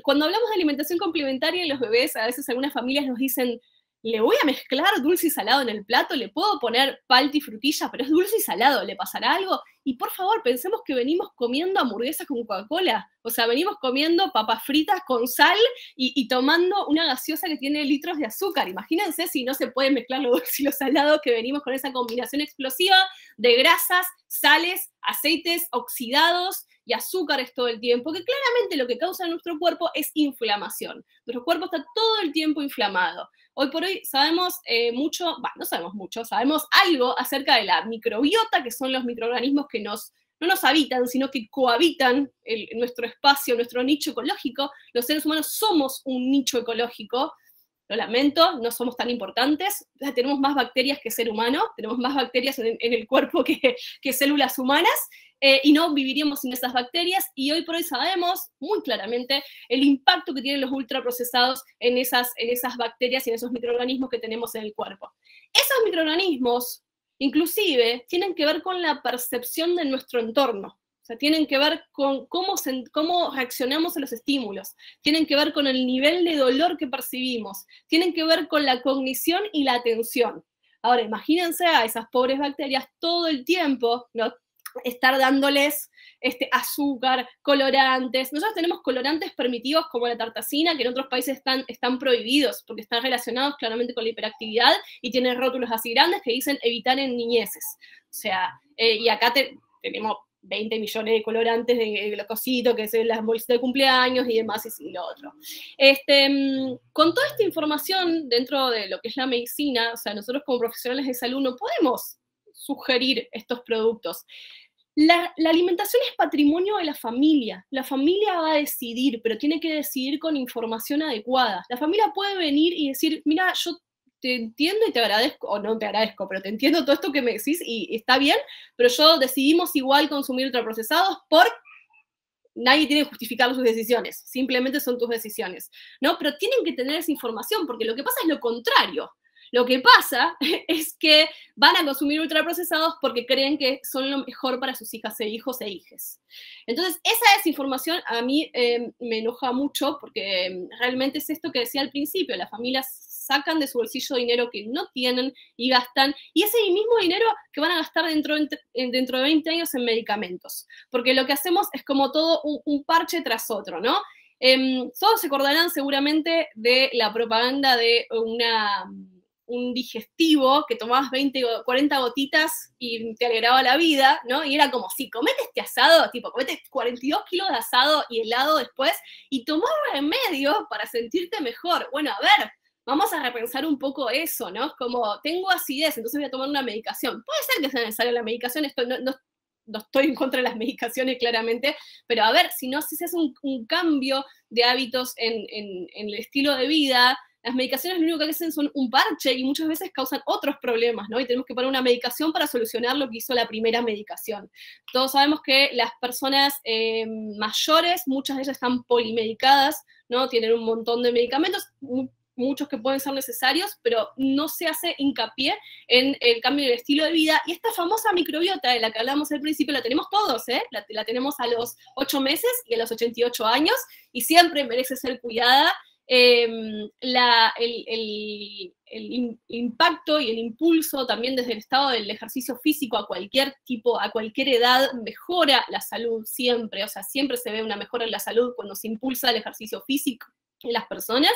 Cuando hablamos de alimentación complementaria en los bebés, a veces algunas familias nos dicen, le voy a mezclar dulce y salado en el plato, le puedo poner palta y frutilla, pero es dulce y salado, ¿le pasará algo? Y por favor, pensemos que venimos comiendo hamburguesas con Coca-Cola, o sea, venimos comiendo papas fritas con sal y tomando una gaseosa que tiene litros de azúcar. Imagínense si no se puede mezclar lo dulce y lo salado, que venimos con esa combinación explosiva de grasas, sales, aceites oxidados y azúcares todo el tiempo, que claramente lo que causa en nuestro cuerpo es inflamación. Nuestro cuerpo está todo el tiempo inflamado. Hoy por hoy sabemos mucho, no sabemos mucho, sabemos algo acerca de la microbiota, que son los microorganismos que no nos habitan, sino que cohabitan nuestro espacio, nuestro nicho ecológico. Los seres humanos somos un nicho ecológico. Lo lamento, no somos tan importantes, tenemos más bacterias que ser humano, tenemos más bacterias en el cuerpo que células humanas, y no viviríamos sin esas bacterias, y hoy por hoy sabemos muy claramente el impacto que tienen los ultraprocesados en esas bacterias y en esos microorganismos que tenemos en el cuerpo. Esos microorganismos, inclusive, tienen que ver con la percepción de nuestro entorno. O sea, tienen que ver con cómo reaccionamos a los estímulos, tienen que ver con el nivel de dolor que percibimos, tienen que ver con la cognición y la atención. Ahora, imagínense a esas pobres bacterias todo el tiempo, ¿no?, estar dándoles azúcar, colorantes. Nosotros tenemos colorantes permitidos como la tartacina, que en otros países están prohibidos, porque están relacionados claramente con la hiperactividad y tienen rótulos así grandes que dicen evitar en niñeces. O sea, y acá tenemos 20 millones de colorantes de glucosito, que es las bolsitas de cumpleaños y demás, y lo otro. Con toda esta información dentro de lo que es la medicina, o sea, nosotros como profesionales de salud no podemos sugerir estos productos. La alimentación es patrimonio de la familia va a decidir, pero tiene que decidir con información adecuada. La familia puede venir y decir, mira, yo te entiendo y te agradezco, o no te agradezco, pero te entiendo todo esto que me decís y está bien, pero decidimos igual consumir ultraprocesados nadie tiene que justificar sus decisiones, simplemente son tus decisiones, ¿no? Pero tienen que tener esa información, porque lo que pasa es lo contrario. Lo que pasa es que van a consumir ultraprocesados porque creen que son lo mejor para sus hijas e hijos e hijes. Entonces, esa desinformación a mí me enoja mucho porque realmente es esto que decía al principio, las familias sacan de su bolsillo dinero que no tienen y gastan, y ese mismo dinero que van a gastar dentro de 20 años en medicamentos. Porque lo que hacemos es como todo un parche tras otro, ¿no? Todos se acordarán seguramente de la propaganda de un digestivo que tomabas 20 o 40 gotitas y te alegraba la vida, ¿no? Y era como, sí, comete este asado, tipo, comete 42 kilos de asado y helado después y tomá remedio para sentirte mejor. Bueno, a ver, vamos a repensar un poco eso, ¿no? Es como, tengo acidez, entonces voy a tomar una medicación. Puede ser que sea necesaria la medicación, esto no estoy en contra de las medicaciones, claramente, pero a ver, si se hace un cambio de hábitos en el estilo de vida, las medicaciones lo único que hacen son un parche y muchas veces causan otros problemas, ¿no? Y tenemos que poner una medicación para solucionar lo que hizo la primera medicación. Todos sabemos que las personas mayores, muchas de ellas están polimedicadas, ¿no? Tienen un montón de medicamentos, muchos que pueden ser necesarios, pero no se hace hincapié en el cambio del estilo de vida. Y esta famosa microbiota de la que hablamos al principio, la tenemos todos, ¿eh? La tenemos a los 8 meses y a los 88 años, y siempre merece ser cuidada. El impacto y el impulso también desde el estado del ejercicio físico a cualquier edad mejora la salud siempre, o sea, siempre se ve una mejora en la salud cuando se impulsa el ejercicio físico en las personas,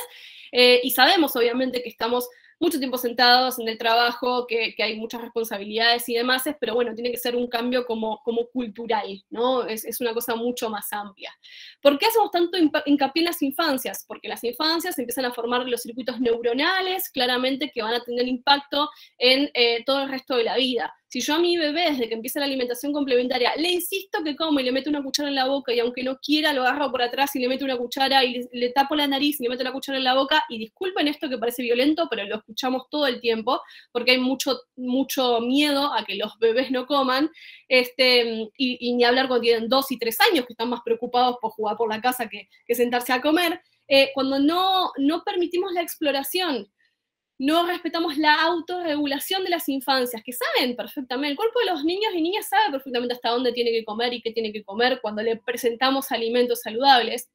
y sabemos obviamente que estamos mucho tiempo sentados en el trabajo, que hay muchas responsabilidades y demás, pero bueno, tiene que ser un cambio como cultural, ¿no? Es una cosa mucho más amplia. ¿Por qué hacemos tanto hincapié en las infancias? Porque las infancias empiezan a formar los circuitos neuronales, claramente, que van a tener impacto en todo el resto de la vida. Si yo a mi bebé, desde que empieza la alimentación complementaria, le insisto que come y le meto una cuchara en la boca, y aunque no quiera, lo agarro por atrás y le meto una cuchara y le tapo la nariz y le meto la cuchara en la boca, y disculpen esto que parece violento, pero lo escuchamos todo el tiempo, porque hay mucho miedo a que los bebés no coman, y ni hablar cuando tienen 2 y 3 años, que están más preocupados por jugar por la casa que sentarse a comer, cuando no permitimos la exploración, no respetamos la autorregulación de las infancias, que saben perfectamente, el cuerpo de los niños y niñas sabe perfectamente hasta dónde tiene que comer y qué tiene que comer cuando le presentamos alimentos saludables.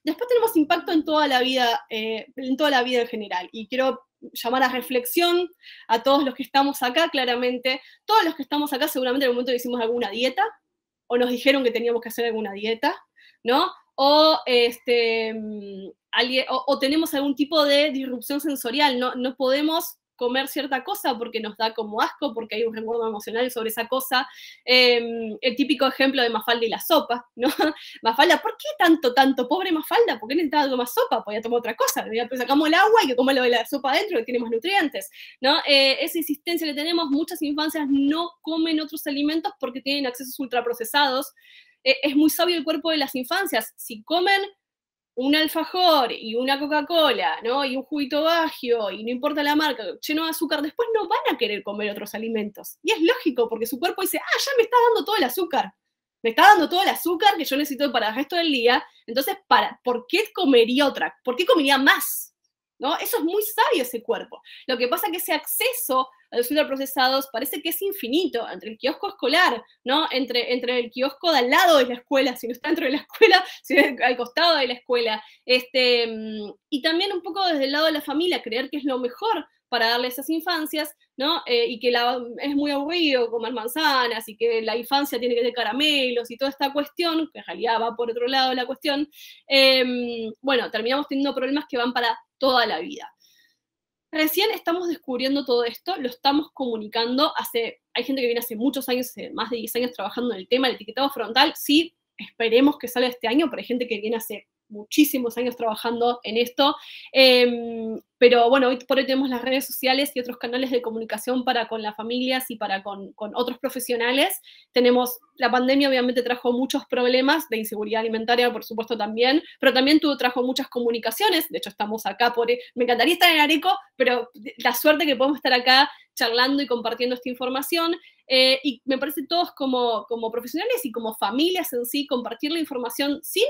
Después tenemos impacto en toda la vida en general. Y quiero llamar a reflexión a todos los que estamos acá, claramente. Todos los que estamos acá seguramente en algún momento hicimos alguna dieta, o nos dijeron que teníamos que hacer alguna dieta, ¿no? O tenemos algún tipo de disrupción sensorial, no podemos comer cierta cosa porque nos da como asco, porque hay un recuerdo emocional sobre esa cosa. El típico ejemplo de Mafalda y la sopa, ¿no? Mafalda, ¿por qué tanto? Pobre Mafalda, ¿por qué necesitaba tomar sopa? Podía tomar otra cosa, pues sacamos el agua y que coma lo de la sopa adentro, que tiene más nutrientes, ¿no? Esa insistencia que tenemos, muchas infancias no comen otros alimentos porque tienen accesos ultraprocesados. Es muy sabio el cuerpo de las infancias. Si comen un alfajor y una Coca-Cola, ¿no? Y un juguito Bagio, y no importa la marca, lleno de azúcar, después no van a querer comer otros alimentos. Y es lógico, porque su cuerpo dice, ya me está dando todo el azúcar. Me está dando todo el azúcar que yo necesito para el resto del día, entonces, ¿por qué comería otra? ¿Por qué comería más? ¿No? Eso es muy sabio ese cuerpo. Lo que pasa es que ese acceso a los ultraprocesados parece que es infinito, entre el kiosco escolar, ¿no? Entre el kiosco de al lado de la escuela, si no está dentro de la escuela, si está al costado de la escuela. Y también un poco desde el lado de la familia, creer que es lo mejor para darle a esas infancias, ¿no? Y que es muy aburrido comer manzanas y que la infancia tiene que tener caramelos y toda esta cuestión, que en realidad va por otro lado la cuestión, bueno, terminamos teniendo problemas que van para toda la vida. Recién estamos descubriendo todo esto, lo estamos comunicando, hay gente que viene hace muchos años, más de 10 años trabajando en el tema del etiquetado frontal, sí, esperemos que salga este año, pero hay gente que viene hace muchísimos años trabajando en esto, pero bueno, hoy por hoy tenemos las redes sociales y otros canales de comunicación para con las familias y para con otros profesionales. La pandemia obviamente trajo muchos problemas de inseguridad alimentaria, por supuesto también, pero también trajo muchas comunicaciones, de hecho estamos acá, me encantaría estar en Areco, pero la suerte que podemos estar acá charlando y compartiendo esta información, y me parece todos como profesionales y como familias en sí, compartir la información sin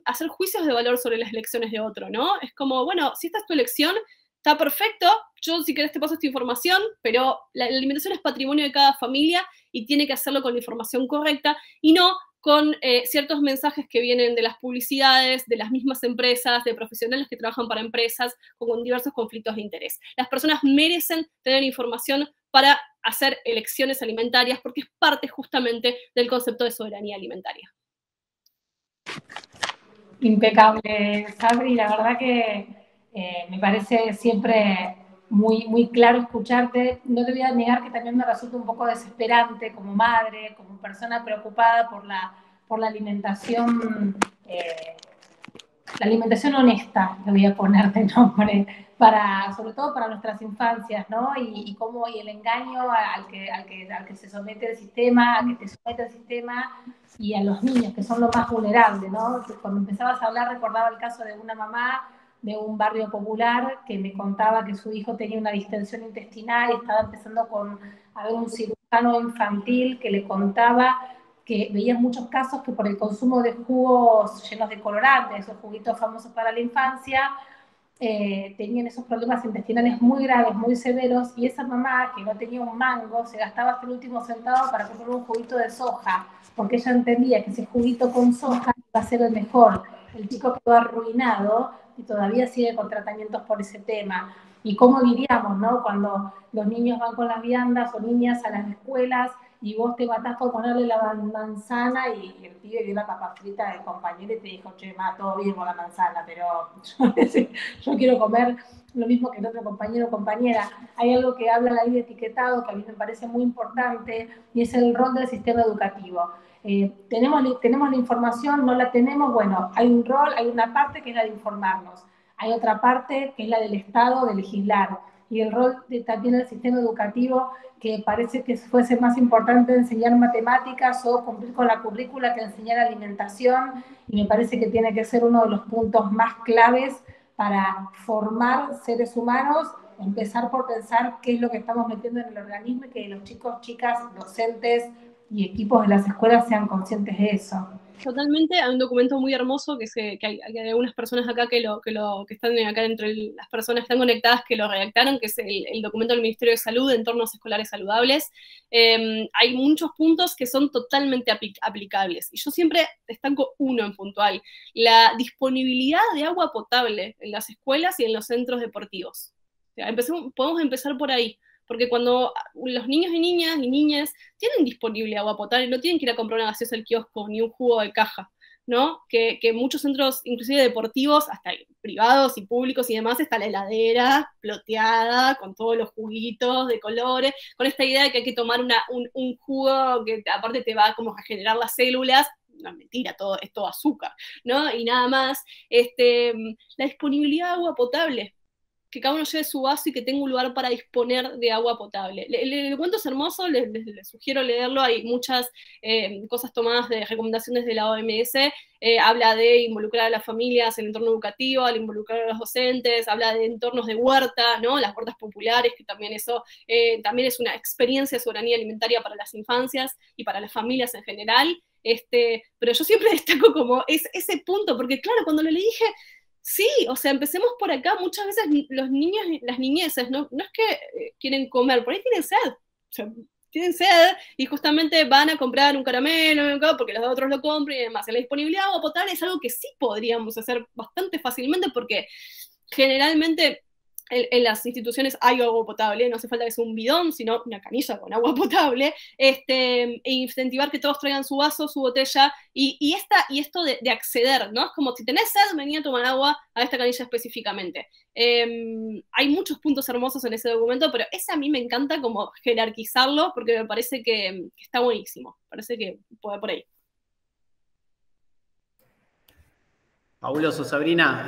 hacer juicios de valor sobre las elecciones de otro, ¿no? Es como, bueno, si esta es tu elección, está perfecto, yo si querés te paso esta información, pero la alimentación es patrimonio de cada familia y tiene que hacerlo con la información correcta y no con ciertos mensajes que vienen de las publicidades, de las mismas empresas, de profesionales que trabajan para empresas con diversos conflictos de interés. Las personas merecen tener información para hacer elecciones alimentarias porque es parte justamente del concepto de soberanía alimentaria. Impecable, Sabri, la verdad que me parece siempre muy, muy claro escucharte. No te voy a negar que también me resulta un poco desesperante como madre, como persona preocupada por la alimentación, la alimentación honesta, le voy a poner de nombre, sobre todo para nuestras infancias, ¿no? Y el engaño al que se somete el sistema, al que te somete el sistema, y a los niños, que son los más vulnerables, ¿no? Cuando empezabas a hablar, recordaba el caso de una mamá de un barrio popular que me contaba que su hijo tenía una distensión intestinal y estaba empezando a ver un cirujano infantil que le contaba que veía muchos casos que por el consumo de jugos llenos de colorantes, esos juguitos famosos para la infancia, tenían esos problemas intestinales muy graves, muy severos, y esa mamá, que no tenía un mango, se gastaba hasta el último centavo para comprar un juguito de soja, porque ella entendía que ese juguito con soja iba a ser el mejor. El chico quedó arruinado y todavía sigue con tratamientos por ese tema. Y cómo lidiamos, ¿no? Cuando los niños van con las viandas o niñas a las escuelas y vos te matás por ponerle la manzana y el pibe vio la papa frita del compañero y te dijo, che, todo bien con la manzana, pero yo quiero comer lo mismo que el otro compañero o compañera. Hay algo que habla la ley de etiquetado que a mí me parece muy importante y es el rol del sistema educativo. ¿Tenemos la información? ¿No la tenemos? Bueno, hay un rol, hay una parte que es la de informarnos. Hay otra parte que es la del Estado, de legislar. Y el rol también del sistema educativo, que parece que fuese más importante enseñar matemáticas o cumplir con la currícula que enseñar alimentación, y me parece que tiene que ser uno de los puntos más claves para formar seres humanos, empezar por pensar qué es lo que estamos metiendo en el organismo y que los chicos, chicas, docentes, y equipos de las escuelas sean conscientes de eso. Totalmente, hay un documento muy hermoso que hay algunas personas acá que están acá entre las personas que están conectadas que lo redactaron, que es el documento del Ministerio de Salud, Entornos Escolares Saludables. Hay muchos puntos que son totalmente aplicables. Y yo siempre destaco uno en puntual: la disponibilidad de agua potable en las escuelas y en los centros deportivos. O sea, podemos empezar por ahí. Porque cuando los niños y niñas tienen disponible agua potable, no tienen que ir a comprar una gaseosa al kiosco ni un jugo de caja, ¿no? Que muchos centros, inclusive deportivos, hasta privados y públicos y demás, está la heladera ploteada con todos los juguitos de colores, con esta idea de que hay que tomar un jugo que aparte te va como a generar las células. No, mentira, es todo azúcar, ¿no? Y nada más. La disponibilidad de agua potable, que cada uno lleve su vaso y que tenga un lugar para disponer de agua potable. El cuento es hermoso, les sugiero leerlo, hay muchas cosas tomadas de recomendaciones de la OMS, habla de involucrar a las familias en el entorno educativo, al involucrar a los docentes, habla de entornos de huerta, ¿no? Las huertas populares, que también eso también es una experiencia de soberanía alimentaria para las infancias y para las familias en general. Pero yo siempre destaco como ese punto, porque claro, cuando lo le dije, sí, o sea, empecemos por acá. Muchas veces los niños, las niñeces, no es que quieren comer, por ahí tienen sed. O sea, tienen sed y justamente van a comprar un caramelo porque los otros lo compran y demás. La disponibilidad de agua potable es algo que sí podríamos hacer bastante fácilmente, porque generalmente en las instituciones hay agua potable, no hace falta que sea un bidón, sino una canilla con agua potable, e incentivar que todos traigan su vaso, su botella, y esto de acceder, ¿no? Es como, si tenés sed, venía a tomar agua a esta canilla específicamente. Hay muchos puntos hermosos en ese documento, pero ese a mí me encanta como jerarquizarlo, porque me parece que está buenísimo, parece que puede por ahí. Fabuloso, Sabrina.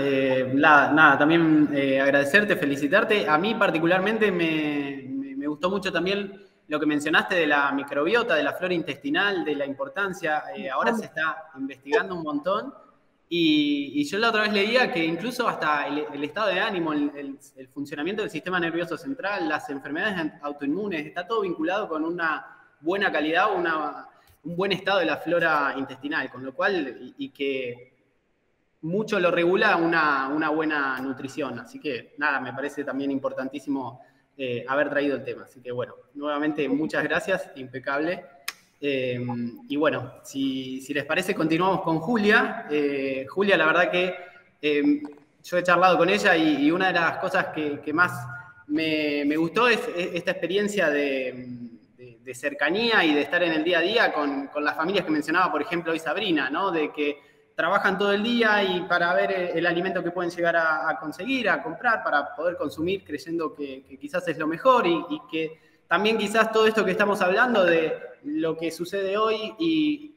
Nada, también agradecerte, felicitarte. A mí particularmente me gustó mucho también lo que mencionaste de la microbiota, de la flora intestinal, de la importancia. Ahora se está investigando un montón. Y yo la otra vez leía que incluso hasta el estado de ánimo, el funcionamiento del sistema nervioso central, las enfermedades autoinmunes, está todo vinculado con una buena calidad, un buen estado de la flora intestinal, con lo cual, y que mucho lo regula una buena nutrición. Así que nada, me parece también importantísimo haber traído el tema. Así que bueno, nuevamente muchas gracias, impecable. Y bueno, si les parece, continuamos con Julia. Julia, la verdad que yo he charlado con ella y una de las cosas que más me gustó es esta experiencia de cercanía y de estar en el día a día con las familias que mencionaba, por ejemplo, hoy Sabrina, ¿no? De que trabajan todo el día y para ver el alimento que pueden llegar a conseguir, a comprar, para poder consumir creyendo que quizás es lo mejor y que también quizás todo esto que estamos hablando de lo que sucede hoy y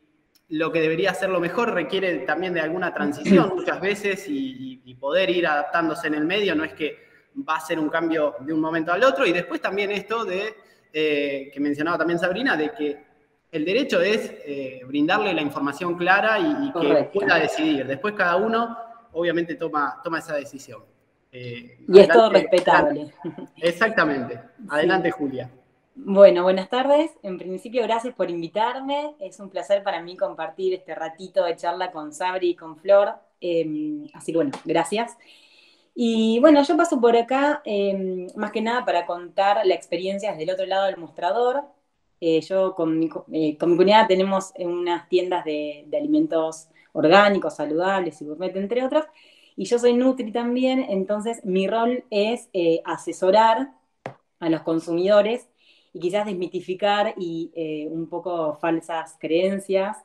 lo que debería ser lo mejor requiere también de alguna transición muchas veces y poder ir adaptándose en el medio, no es que va a ser un cambio de un momento al otro. Y después también esto de que mencionaba también Sabrina, de que el derecho es brindarle la información clara y que pueda decidir. Después cada uno, obviamente, toma esa decisión. Y es todo respetable. Exactamente. Adelante, sí. Julia. Bueno, buenas tardes. En principio, gracias por invitarme. Es un placer para mí compartir este ratito de charla con Sabri y con Flor. Así que bueno, gracias. Y bueno, yo paso por acá más que nada para contar la experiencia desde el otro lado del mostrador. Yo con mi comunidad tenemos unas tiendas de alimentos orgánicos, saludables y gourmet, entre otras, y yo soy Nutri también, entonces mi rol es asesorar a los consumidores y quizás desmitificar y un poco falsas creencias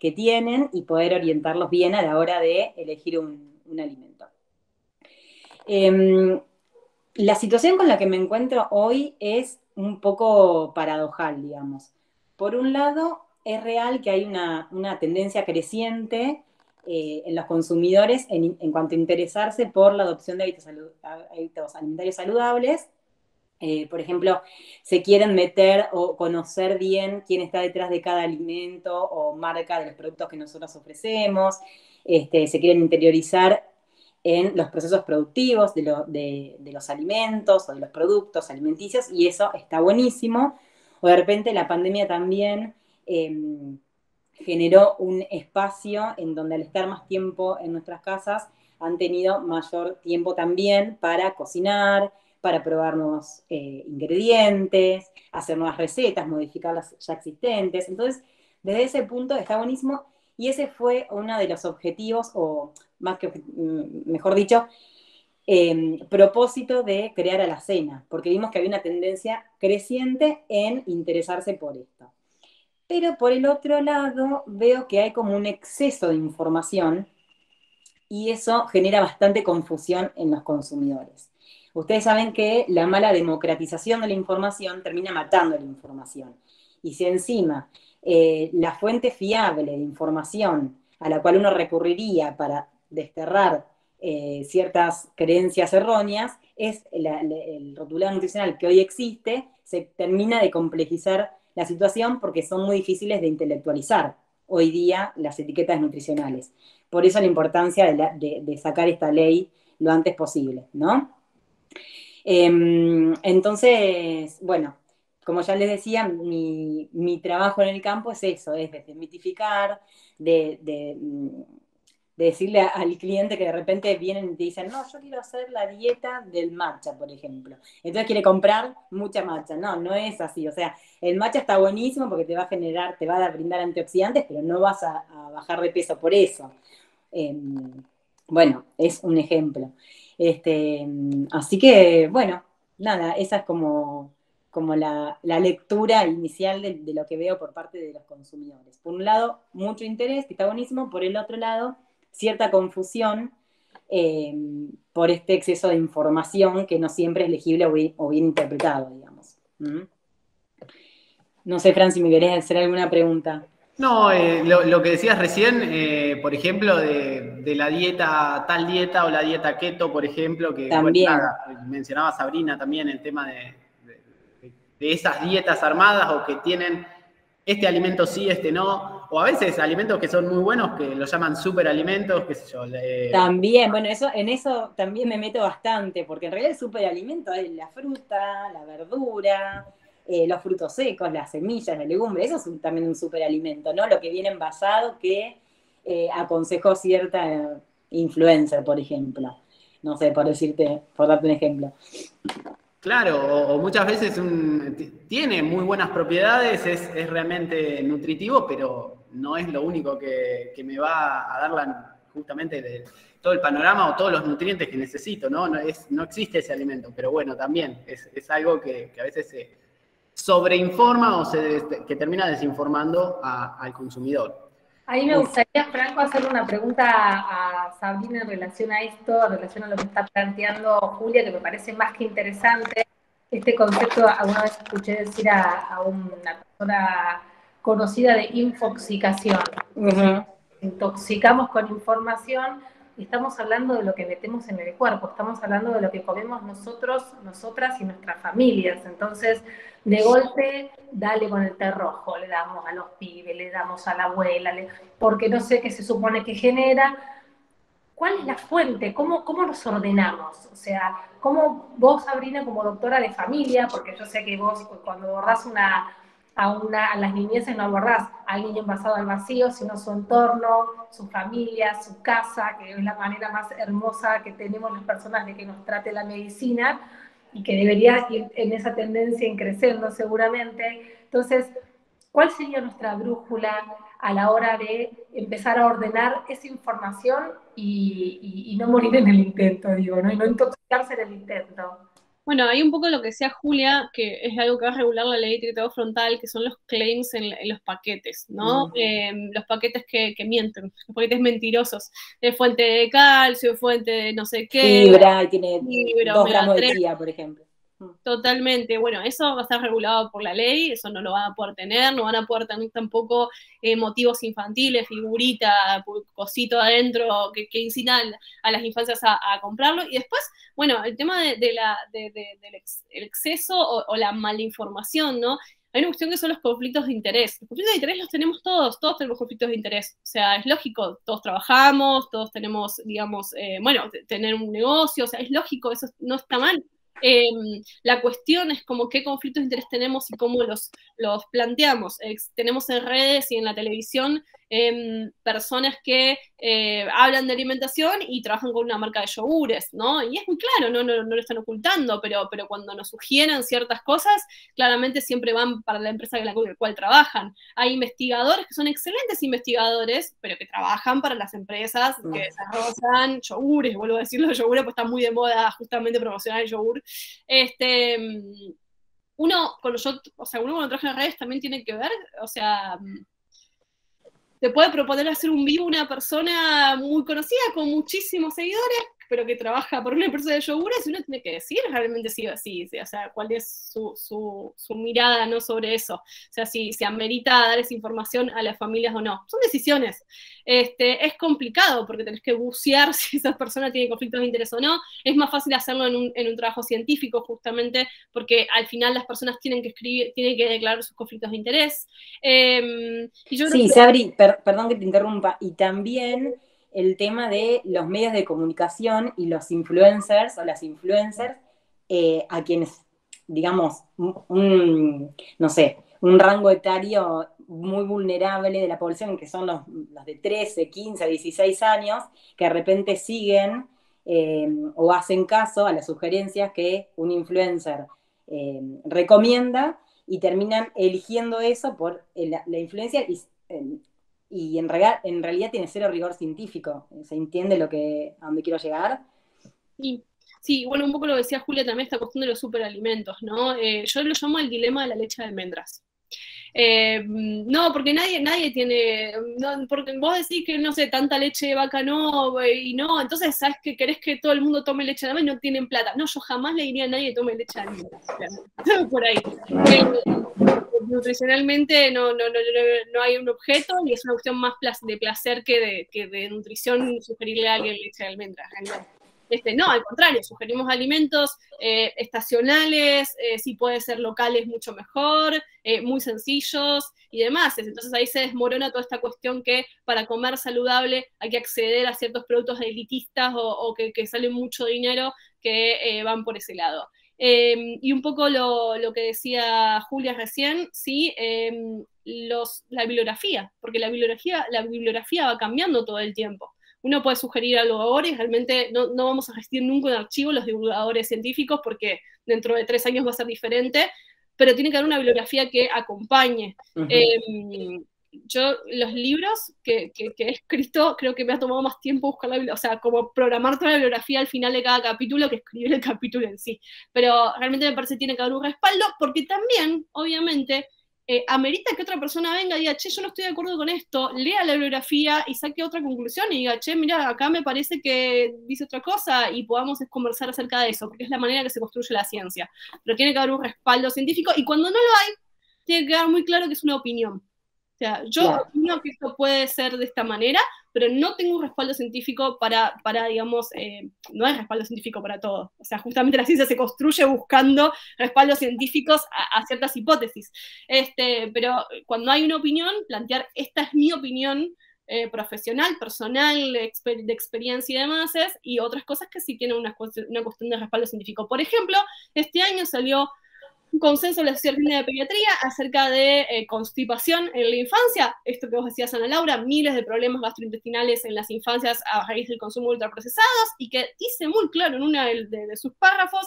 que tienen y poder orientarlos bien a la hora de elegir un alimento. La situación con la que me encuentro hoy es un poco paradojal, digamos. Por un lado, es real que hay una tendencia creciente en los consumidores en cuanto a interesarse por la adopción de hábitos alimentarios saludables. Por ejemplo, se quieren meter o conocer bien quién está detrás de cada alimento o marca de los productos que nosotros ofrecemos. Se quieren interiorizar en los procesos productivos de los alimentos o de los productos alimenticios, y eso está buenísimo. O de repente la pandemia también generó un espacio en donde al estar más tiempo en nuestras casas han tenido mayor tiempo también para cocinar, para probar nuevos ingredientes, hacer nuevas recetas, modificar las ya existentes. Entonces, desde ese punto está buenísimo, y ese fue uno de los objetivos, o más que, mejor dicho, propósito de crear Alacena, porque vimos que había una tendencia creciente en interesarse por esto. Pero por el otro lado, veo que hay como un exceso de información, y eso genera bastante confusión en los consumidores. Ustedes saben que la mala democratización de la información termina matando la información. Y si encima la fuente fiable de información a la cual uno recurriría para desterrar ciertas creencias erróneas es el rotulado nutricional que hoy existe, se termina de complejizar la situación porque son muy difíciles de intelectualizar hoy día las etiquetas nutricionales. Por eso la importancia de sacar esta ley lo antes posible, ¿no? Entonces, bueno, como ya les decía, mi trabajo en el campo es eso, es desmitificar, de decirle al cliente que de repente vienen y te dicen, no, yo quiero hacer la dieta del matcha, por ejemplo. Entonces quiere comprar mucha matcha. No, no es así. O sea, el matcha está buenísimo porque te va a generar, te va a brindar antioxidantes, pero no vas a bajar de peso por eso. Bueno, es un ejemplo. Así que, bueno, nada, esa es como la lectura inicial de lo que veo por parte de los consumidores. Por un lado, mucho interés, que está buenísimo. Por el otro lado, cierta confusión por este exceso de información que no siempre es legible o bien interpretado, digamos. No sé, Fran, si me querés hacer alguna pregunta. No, lo que decías recién, por ejemplo, de la dieta, tal dieta o la dieta keto, por ejemplo, que también. Bueno, nada, mencionaba Sabrina también el tema de esas dietas armadas o que tienen este alimento sí, este no, o a veces alimentos que son muy buenos que los llaman superalimentos, qué sé yo. También, bueno, en eso también me meto bastante, porque en realidad el superalimento es la fruta, la verdura, los frutos secos, las semillas, la legumbre, eso es también un superalimento, ¿no? Lo que viene envasado que aconsejó cierta influencer, por ejemplo. No sé, por darte un ejemplo. Claro, o muchas veces tiene muy buenas propiedades, es realmente nutritivo, pero no es lo único que me va a dar justamente todo el panorama o todos los nutrientes que necesito, ¿no? No existe ese alimento, pero bueno, también es algo que a veces se sobreinforma o que termina desinformando al consumidor. Ahí me gustaría, Franco, hacerle una pregunta a Sabrina en relación a esto, en relación a lo que está planteando Julia, que me parece más que interesante. Este concepto, alguna vez escuché decir a una persona conocida de infoxicación. Intoxicamos con información y estamos hablando de lo que metemos en el cuerpo, estamos hablando de lo que comemos nosotros, nosotras y nuestras familias. Entonces, de golpe, dale con el té rojo, le damos a los pibes, le damos a la abuela, porque no sé qué se supone que genera. ¿Cuál es la fuente? ¿Cómo nos ordenamos? O sea, ¿cómo vos, Sabrina, como doctora de familia, porque yo sé que vos cuando abordás a las niñeces no abordás al niño envasado al vacío, sino su entorno, su familia, su casa, que es la manera más hermosa que tenemos las personas de que nos trate la medicina, y que debería ir en esa tendencia en creciendo seguramente. Entonces, ¿cuál sería nuestra brújula a la hora de empezar a ordenar esa información y no morir en el intento, digo, ¿no? Y no intoxicarse en el intento? Bueno, hay un poco lo que decía Julia, que es algo que va a regular la ley de etiquetado frontal, que son los claims en los paquetes, ¿no? Los paquetes que mienten, los paquetes mentirosos, de fuente de calcio, fuente de no sé qué. Fibra, y tiene 2 gramos de chía, por ejemplo. Totalmente, bueno, eso va a estar regulado por la ley, eso no lo van a poder tener, no van a poder tener tampoco motivos infantiles, figurita, cosito adentro que incitan a las infancias a comprarlo. Y después, bueno, el tema del exceso o la malinformación, ¿no? Hay una cuestión que son los conflictos de interés. Los conflictos de interés los tenemos todos tenemos conflictos de interés. O sea, es lógico, todos trabajamos, todos tenemos, digamos, bueno, tener un negocio, o sea, es lógico, eso no está mal. La cuestión es como qué conflictos de interés tenemos y cómo los planteamos. Tenemos en redes y en la televisión personas que hablan de alimentación y trabajan con una marca de yogures, ¿no? Y es muy claro, no lo están ocultando, pero cuando nos sugieren ciertas cosas, claramente siempre van para la empresa con la cual trabajan. Hay investigadores que son excelentes investigadores, pero que trabajan para las empresas que desarrollan yogures, vuelvo a decirlo, yogures, pues está muy de moda justamente promocionar el yogur. Uno cuando trabaja en redes también tiene que ver, o sea, te puede proponer hacer un vivo una persona muy conocida, con muchísimos seguidores, pero que trabaja por una empresa de yogures, y uno tiene que decir realmente sí o sí, o sea, cuál es su mirada, ¿no?, sobre eso. O sea, si amerita dar esa información a las familias o no. Son decisiones. Es complicado porque tenés que bucear si esa persona tiene conflictos de interés o no. Es más fácil hacerlo en un trabajo científico, justamente porque al final las personas tienen que declarar sus conflictos de interés. Y yo sí, creo que... Sabri, perdón que te interrumpa, y también el tema de los medios de comunicación y los influencers o las influencers, a quienes, digamos, no sé, un rango etario muy vulnerable de la población, que son los de 13, 15, 16 años, que de repente siguen o hacen caso a las sugerencias que un influencer recomienda, y terminan eligiendo eso por la influencia, y en realidad tiene cero rigor científico. ¿Se entiende a dónde quiero llegar? Sí, bueno, un poco lo decía Julia también, esta cuestión de los superalimentos, ¿no? Yo lo llamo el dilema de la leche de almendras. No, porque nadie tiene, no, porque vos decís que, no sé, tanta leche de vaca no, y no, entonces, ¿sabes que querés que todo el mundo tome leche de almendras y no tienen plata? No, yo jamás le diría a nadie que tome leche de almendras, por ahí. Nutricionalmente no hay un objeto, ni es una cuestión más de placer que de nutrición sugerirle a alguien leche de almendras, realmente. No, al contrario, sugerimos alimentos estacionales, si puede ser locales mucho mejor, muy sencillos y demás. Entonces ahí se desmorona toda esta cuestión que para comer saludable hay que acceder a ciertos productos elitistas o que salen mucho dinero que van por ese lado. Y un poco lo que decía Julia recién, ¿sí? La bibliografía, porque la bibliografía va cambiando todo el tiempo. Uno puede sugerir algo ahora y realmente no vamos a gestionar nunca un archivo los divulgadores científicos porque dentro de 3 años va a ser diferente, pero tiene que haber una bibliografía que acompañe. Yo los libros que he escrito, creo que me ha tomado más tiempo buscar la bibliografía, o sea, como programar toda la bibliografía al final de cada capítulo que escribir el capítulo en sí. Pero realmente me parece que tiene que haber un respaldo, porque también, obviamente, amerita que otra persona venga y diga, che, yo no estoy de acuerdo con esto, lea la bibliografía y saque otra conclusión y diga, che, mira, acá me parece que dice otra cosa y podamos conversar acerca de eso, porque es la manera que se construye la ciencia. Pero tiene que haber un respaldo científico y cuando no lo hay, tiene que quedar muy claro que es una opinión. O sea, yo opino que esto puede ser de esta manera, pero no tengo un respaldo científico para digamos, no hay respaldo científico para todo. O sea, justamente la ciencia se construye buscando respaldos científicos a ciertas hipótesis. Pero cuando hay una opinión, plantear, esta es mi opinión profesional, personal, de experiencia y demás, y otras cosas que sí tienen una cuestión de respaldo científico. Por ejemplo, este año salió un consenso de la Sociedad Argentina de Pediatría acerca de constipación en la infancia, esto que vos decías, Ana Laura, miles de problemas gastrointestinales en las infancias a raíz del consumo de ultraprocesados, y que dice muy claro en uno de sus párrafos,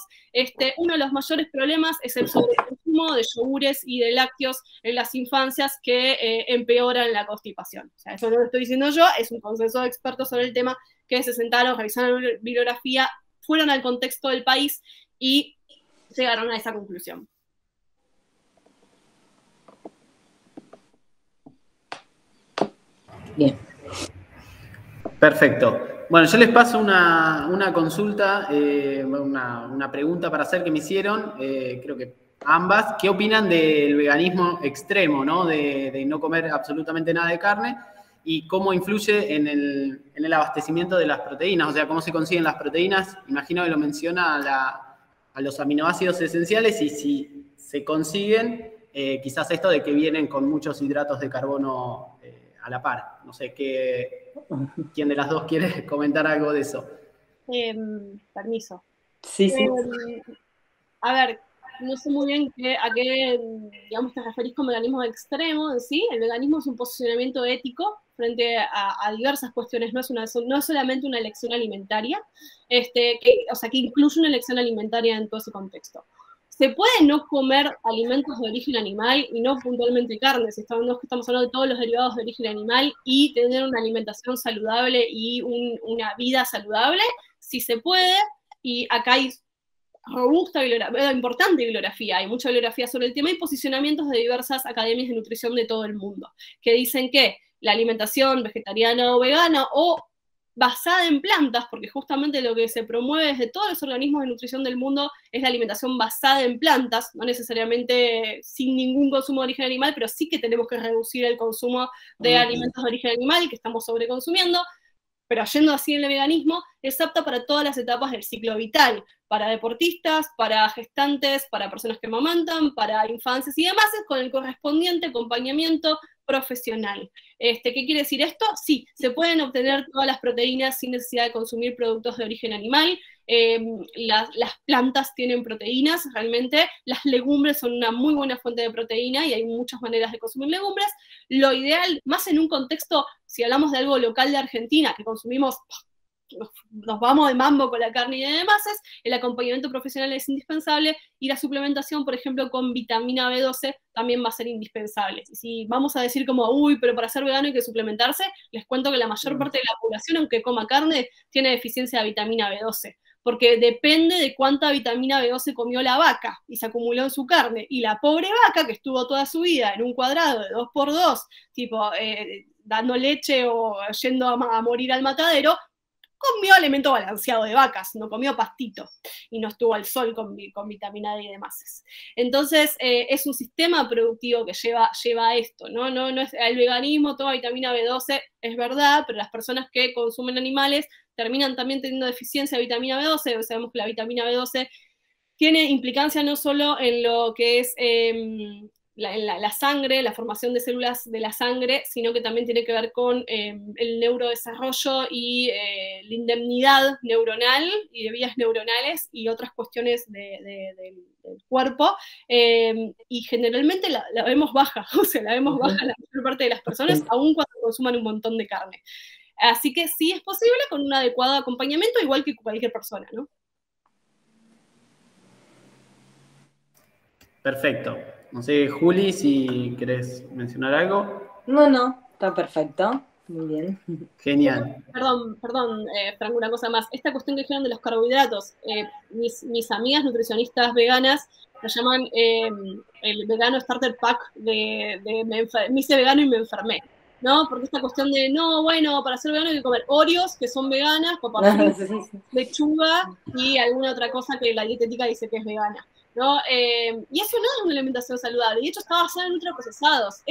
uno de los mayores problemas es el sobreconsumo de yogures y de lácteos en las infancias que empeoran la constipación. O sea, eso no lo estoy diciendo yo, es un consenso de expertos sobre el tema que se sentaron, revisaron la bibliografía, fueron al contexto del país y llegaron a esa conclusión. Bien. Perfecto. Bueno, yo les paso una consulta, una pregunta para hacer que me hicieron, creo que ambas. ¿Qué opinan del veganismo extremo, ¿no? De no comer absolutamente nada de carne? ¿Y cómo influye en el abastecimiento de las proteínas? O sea, ¿cómo se consiguen las proteínas? Imagino que lo menciona a los aminoácidos esenciales, y si se consiguen, quizás esto de que vienen con muchos hidratos de carbono a la par. No sé, ¿quién de las dos quiere comentar algo de eso? Permiso. Sí, sí. a ver, no sé muy bien a qué, digamos, te referís con veganismo extremo en sí. El veganismo es un posicionamiento ético frente a diversas cuestiones, no es solamente una elección alimentaria, o sea, que incluye una elección alimentaria en todo ese contexto. Se puede no comer alimentos de origen animal y no puntualmente carne, si estamos hablando de todos los derivados de origen animal y tener una alimentación saludable y una vida saludable, sí se puede, y acá hay importante bibliografía, hay mucha bibliografía sobre el tema y posicionamientos de diversas academias de nutrición de todo el mundo, que dicen que la alimentación vegetariana o vegana o basada en plantas, porque justamente lo que se promueve desde todos los organismos de nutrición del mundo es la alimentación basada en plantas, no necesariamente sin ningún consumo de origen animal, pero sí que tenemos que reducir el consumo de alimentos de origen animal que estamos sobreconsumiendo, pero yendo así en el veganismo, es apta para todas las etapas del ciclo vital, para deportistas, para gestantes, para personas que amamantan, para infancias y demás, con el correspondiente acompañamiento profesional. ¿Qué quiere decir esto? Sí, se pueden obtener todas las proteínas sin necesidad de consumir productos de origen animal. Las plantas tienen proteínas, realmente las legumbres son una muy buena fuente de proteína y hay muchas maneras de consumir legumbres. Lo ideal, más en un contexto, si hablamos de algo local de Argentina, que consumimos, nos vamos de mambo con la carne y demás, el acompañamiento profesional es indispensable y la suplementación, por ejemplo, con vitamina B12 también va a ser indispensable. Y si vamos a decir como, uy, pero para ser vegano hay que suplementarse, les cuento que la mayor parte de la población, aunque coma carne, tiene deficiencia de vitamina B12. Porque depende de cuánta vitamina B12 comió la vaca y se acumuló en su carne. Y la pobre vaca que estuvo toda su vida en un cuadrado de 2x2, tipo dando leche o yendo a morir al matadero, comió alimento balanceado de vacas, no comió pastito y no estuvo al sol con vitamina D y demás. Entonces, es un sistema productivo que lleva a esto, ¿no? No es el veganismo, toma vitamina B12, es verdad, pero las personas que consumen animales terminan también teniendo deficiencia de vitamina B12, sabemos que la vitamina B12 tiene implicancia no solo en lo que es la sangre, la formación de células de la sangre, sino que también tiene que ver con el neurodesarrollo y la indemnidad neuronal y de vías neuronales y otras cuestiones del cuerpo, y generalmente la vemos baja, o sea, la vemos baja la mayor parte de las personas, aun cuando consuman un montón de carne. Así que sí es posible con un adecuado acompañamiento, igual que cualquier persona, ¿no? Perfecto. No sé, Juli, si querés mencionar algo. No, está perfecto. Muy bien. Genial. Perdón, Franco, una cosa más. Esta cuestión que dijeron de los carbohidratos, mis amigas nutricionistas veganas lo llaman el vegano starter pack me hice vegano y me enfermé, ¿no? Porque esta cuestión de, no, bueno, para ser vegano hay que comer Oreos, que son veganas, papas fritas, lechuga y alguna otra cosa que la dietética dice que es vegana, ¿no? Y eso no es una alimentación saludable, de hecho está basada en ultraprocesados.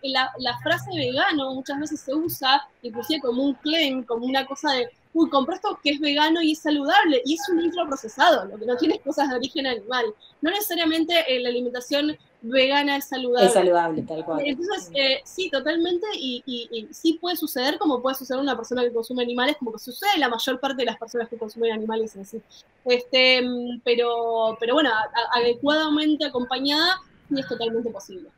La frase vegano muchas veces se usa inclusive como un claim, como una cosa de, uy, compré esto que es vegano y es saludable, y es un ultraprocesado, lo que no tiene cosas de origen animal. No necesariamente la alimentación vegana es saludable. Es saludable, tal cual. Entonces, sí, totalmente, y sí puede suceder, como puede suceder una persona que consume animales, como que sucede la mayor parte de las personas que consumen animales en sí. Pero bueno, adecuadamente acompañada, sí es totalmente posible.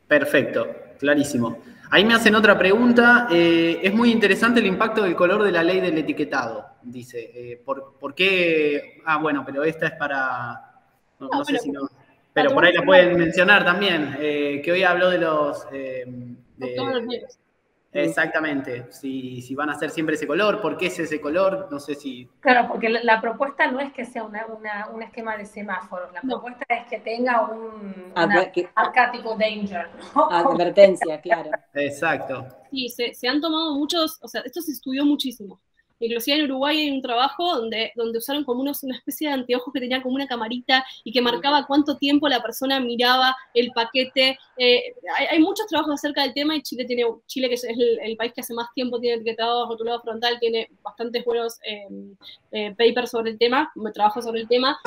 Perfecto, clarísimo. Ahí me hacen otra pregunta. Es muy interesante el impacto del color de la ley del etiquetado, dice. ¿Por qué? Ah, bueno, pero esta es para... No sé si no... Pero por ahí la pueden mencionar también, que hoy habló de los... exactamente, si van a ser siempre ese color, ¿por qué es ese color? No sé si... Claro, porque la propuesta no es que sea un esquema de semáforo, la propuesta es que tenga acá tipo danger, ¿no? Advertencia, claro. Exacto. Sí, se han tomado muchos, o sea, esto se estudió muchísimo. Inclusive en Uruguay hay un trabajo donde usaron como una especie de anteojos que tenían como una camarita y que marcaba cuánto tiempo la persona miraba el paquete. Hay muchos trabajos acerca del tema y Chile, que es el país que hace más tiempo tiene etiquetado rotulado frontal, tiene bastantes buenos papers sobre el tema, trabajo sobre el tema.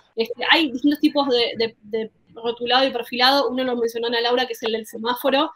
Hay distintos tipos de rotulado y perfilado. Uno lo mencionó Ana Laura, que es el del semáforo.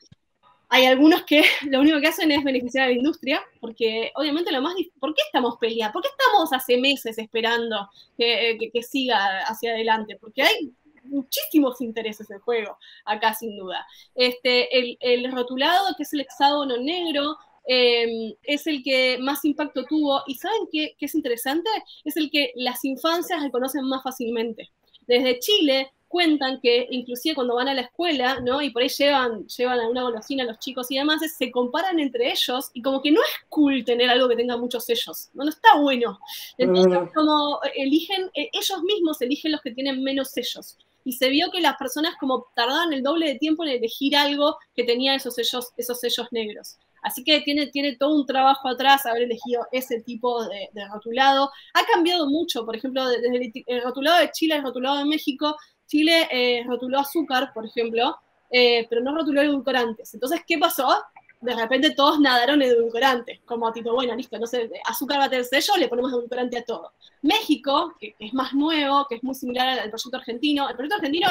Hay algunos que lo único que hacen es beneficiar a la industria, porque obviamente ¿por qué estamos peleando? ¿Por qué estamos hace meses esperando que siga hacia adelante? Porque hay muchísimos intereses en juego acá, sin duda. El rotulado, que es el hexágono negro, es el que más impacto tuvo. ¿Y saben qué es interesante? Es el que las infancias reconocen más fácilmente. Desde Chile cuentan que inclusive cuando van a la escuela, ¿no? Y por ahí llevan alguna golosina a los chicos y demás, se comparan entre ellos y como que no es cool tener algo que tenga muchos sellos, no está bueno. Entonces como ellos mismos eligen los que tienen menos sellos. Y se vio que las personas como tardaban el doble de tiempo en elegir algo que tenía esos sellos negros. Así que tiene todo un trabajo atrás haber elegido ese tipo de rotulado. Ha cambiado mucho, por ejemplo, desde el rotulado de Chile al rotulado de México. Chile rotuló azúcar, por ejemplo, pero no rotuló edulcorantes. Entonces, ¿qué pasó? De repente todos nadaron edulcorantes, como tipo, bueno, listo, no sé, azúcar va a tener sello, le ponemos edulcorante a todo. México, que es más nuevo, que es muy similar al proyecto argentino, el proyecto argentino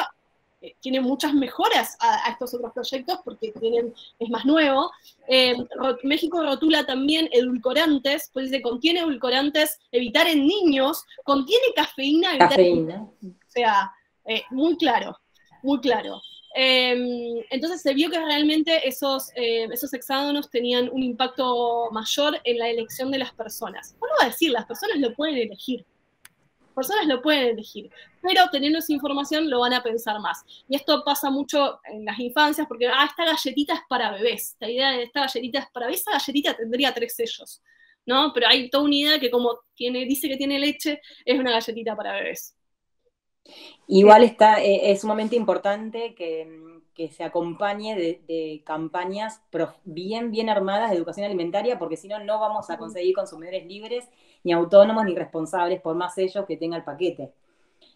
tiene muchas mejoras a estos otros proyectos porque es más nuevo. México rotula también edulcorantes, pues dice, contiene edulcorantes, evitar en niños, contiene cafeína, evitar en niños. O sea, muy claro, muy claro. Entonces se vio que realmente esos hexágonos tenían un impacto mayor en la elección de las personas. Vuelvo a decir, las personas lo pueden elegir. Pero teniendo esa información lo van a pensar más. Y esto pasa mucho en las infancias, porque esta galletita es para bebés. La idea de esta galletita es para bebés, esa galletita tendría 3 sellos, ¿no? Pero hay toda una idea que como dice que tiene leche, es una galletita para bebés. Igual es sumamente importante que se acompañe de campañas bien armadas de educación alimentaria, porque si no, no vamos a conseguir consumidores libres, ni autónomos, ni responsables, por más sellos que tenga el paquete.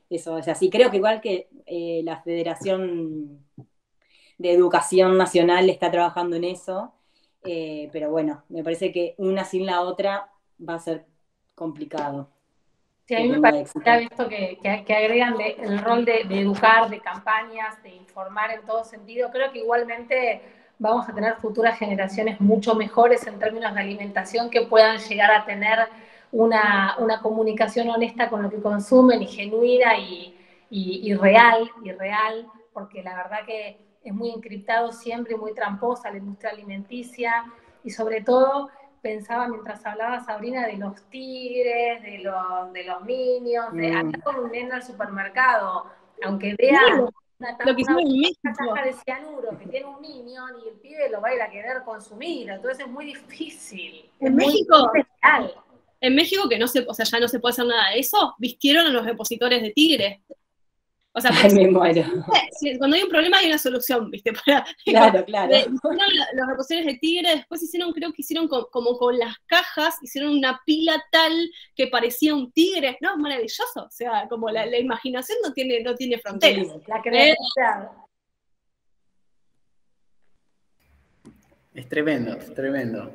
Eso es así. Creo que igual que la Federación de Educación Nacional está trabajando en eso, pero bueno, me parece que una sin la otra va a ser complicado. Sí, a mí me parece esto que agregan el rol de educar, de campañas, de informar en todo sentido. Creo que igualmente vamos a tener futuras generaciones mucho mejores en términos de alimentación, que puedan llegar a tener una comunicación honesta con lo que consumen y genuina y real, porque la verdad que es muy encriptado siempre, muy tramposa la industria alimenticia, y sobre todo pensaba mientras hablaba Sabrina de los tigres, de los Minions, de andar con un nene al supermercado, aunque vea una caja de cianuro que tiene un Minion y el pibe lo va a ir a querer consumir, entonces es muy difícil. En México, en México que ya no se puede hacer nada de eso, vistieron a los repositores de tigre. O sea, me muero. Cuando hay un problema hay una solución, ¿viste? Claro. Los repositores de tigre, después creo que hicieron como con las cajas, hicieron una pila tal que parecía un tigre. No, es maravilloso. O sea, como la imaginación no tiene fronteras. Sí, la creatividad. Es tremendo, es tremendo.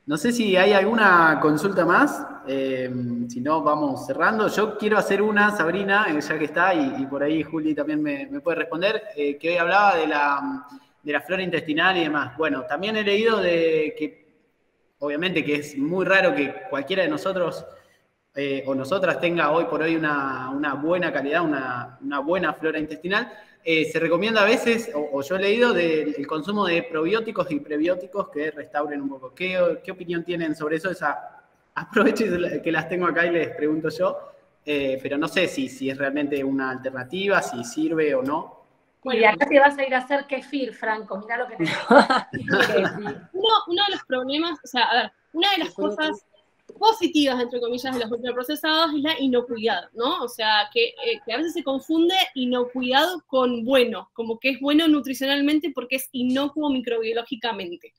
No sé si hay alguna consulta más, si no vamos cerrando. Yo quiero hacer una, Sabrina, ya que está, y por ahí Juli también me puede responder, que hoy hablaba de la flora intestinal y demás. Bueno, también he leído de que, obviamente que es muy raro que cualquiera de nosotros o nosotras tenga hoy por hoy una buena calidad, una buena flora intestinal. Se recomienda a veces, o yo he leído, del consumo de probióticos y prebióticos que restauren un poco. ¿Qué opinión tienen sobre eso? Aprovecho que las tengo acá y les pregunto yo, pero no sé si es realmente una alternativa, si sirve o no. Bueno, y acá te vas a ir a hacer kefir, Franco, mirá lo que te digo. Uno de los problemas, o sea, a ver, una de las cosas positivas, entre comillas, de los ultraprocesados es la inocuidad, ¿no? O sea, que a veces se confunde inocuidad con bueno, como que es bueno nutricionalmente porque es inocuo microbiológicamente.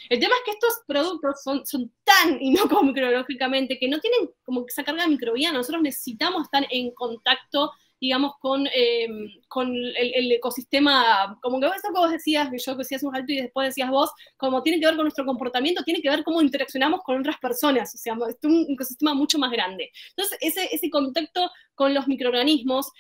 El tema es que estos productos son tan inocuos microbiológicamente que no tienen como esa carga microbiana. Nosotros necesitamos estar en contacto digamos, con el ecosistema, como que eso que vos decías, que yo decía hace un rato y después decías vos, como tiene que ver con nuestro comportamiento, tiene que ver cómo interaccionamos con otras personas, o sea, es un ecosistema mucho más grande. Entonces, ese contacto con los microorganismos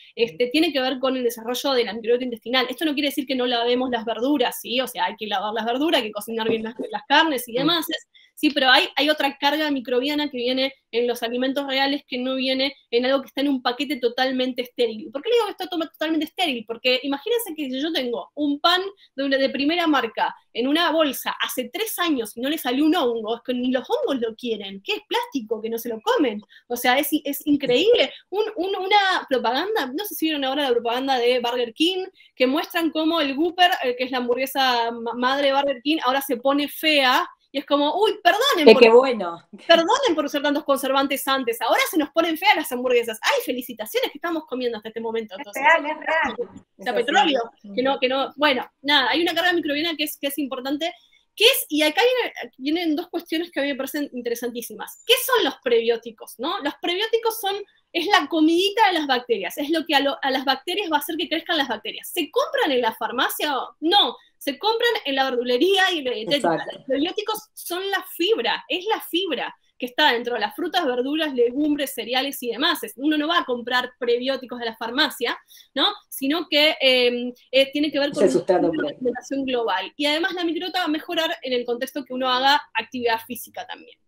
tiene que ver con el desarrollo de la microbiota intestinal. Esto no quiere decir que no lavemos las verduras, ¿sí? O sea, hay que lavar las verduras, hay que cocinar bien las carnes y demás, sí, pero hay otra carga microbiana que viene en los alimentos reales que no viene en algo que está en un paquete totalmente estéril. ¿Por qué le digo que está totalmente estéril? Porque imagínense que si yo tengo un pan de primera marca en una bolsa hace 3 años y no le salió un hongo, es que ni los hongos lo quieren, que es plástico, que no se lo comen. O sea, es increíble. Una propaganda, no sé si vieron ahora la propaganda de Burger King, que muestran cómo el Whopper, que es la hamburguesa madre de Burger King, ahora se pone fea. Y es como, uy, perdonen por usar tantos conservantes antes. Ahora se nos ponen feas las hamburguesas. Ay, felicitaciones que estamos comiendo hasta este momento. Entonces, es real. O sea, petróleo, que no, bueno, nada, hay una carga microbiana que es importante, y acá vienen 2 cuestiones que a mí me parecen interesantísimas. ¿Qué son los prebióticos? ¿No? Los prebióticos es la comidita de las bacterias, es lo que a las bacterias va a hacer que crezcan las bacterias. ¿Se compran en la farmacia? No, se compran en la verdulería y en la dietética. Los prebióticos son la fibra, es la fibra que está dentro de las frutas, verduras, legumbres, cereales y demás. Uno no va a comprar prebióticos de la farmacia, ¿no? Sino que tiene que ver con la alimentación global. Y además la microbiota va a mejorar en el contexto que uno haga actividad física también.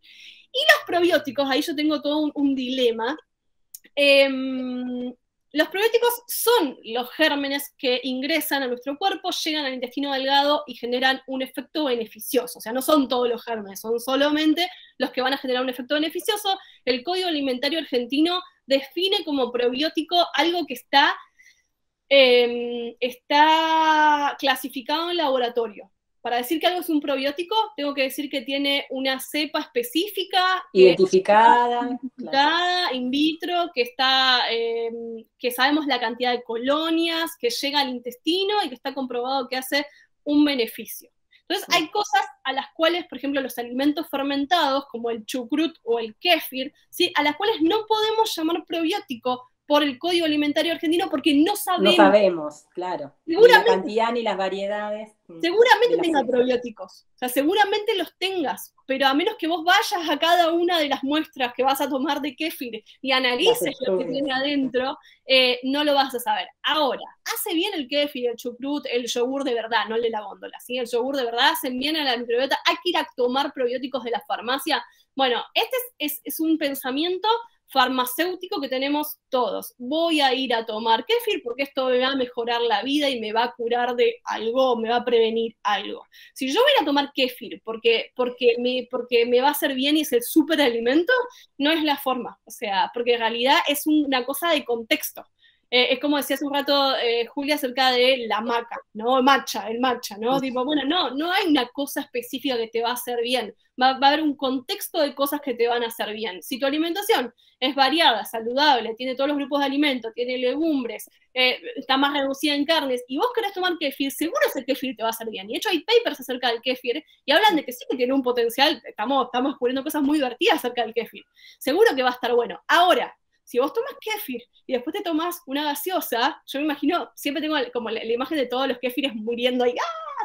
Y los probióticos, ahí yo tengo todo un dilema. Los probióticos son los gérmenes que ingresan a nuestro cuerpo, llegan al intestino delgado y generan un efecto beneficioso. O sea, no son todos los gérmenes, son solamente los que van a generar un efecto beneficioso. El Código Alimentario Argentino define como probiótico algo que está clasificado en laboratorio. Para decir que algo es un probiótico, tengo que decir que tiene una cepa específica, identificada, in vitro, que sabemos la cantidad de colonias, que llega al intestino y que está comprobado que hace un beneficio. Entonces hay cosas a las cuales, por ejemplo, los alimentos fermentados, como el chucrut o el kéfir, ¿sí? A las cuales no podemos llamar probiótico por el Código Alimentario Argentino porque no sabemos. No sabemos, claro. Ni la cantidad ni las variedades. Seguramente tenga probióticos, o sea, seguramente los tengas, pero a menos que vos vayas a cada una de las muestras que vas a tomar de kéfir y analices lo que tiene adentro, no lo vas a saber. Ahora, hace bien el kéfir, el chucrut, el yogur de verdad, no el de la góndola, ¿sí? El yogur de verdad hacen bien a la microbiota. Hay que ir a tomar probióticos de la farmacia. Bueno, este es un pensamiento farmacéutico que tenemos todos. Voy a ir a tomar kéfir porque esto me va a mejorar la vida y me va a curar de algo, me va a prevenir algo. Si yo voy a tomar kéfir porque me va a hacer bien y es el superalimento, no es la forma. O sea, porque en realidad es una cosa de contexto. Es como decía hace un rato Julia acerca de la maca, ¿no? El matcha, ¿no? Tipo, bueno, no hay una cosa específica que te va a hacer bien. Va a haber un contexto de cosas que te van a hacer bien. Si tu alimentación es variada, saludable, tiene todos los grupos de alimentos, tiene legumbres, está más reducida en carnes, y vos querés tomar kéfir, seguro ese kéfir te va a hacer bien. Y de hecho hay papers acerca del kéfir, y hablan de que sí que tiene un potencial, estamos descubriendo cosas muy divertidas acerca del kéfir. Seguro que va a estar bueno. Ahora, si vos tomas kéfir y después te tomás una gaseosa, yo me imagino, siempre tengo como la imagen de todos los kéfires muriendo ahí,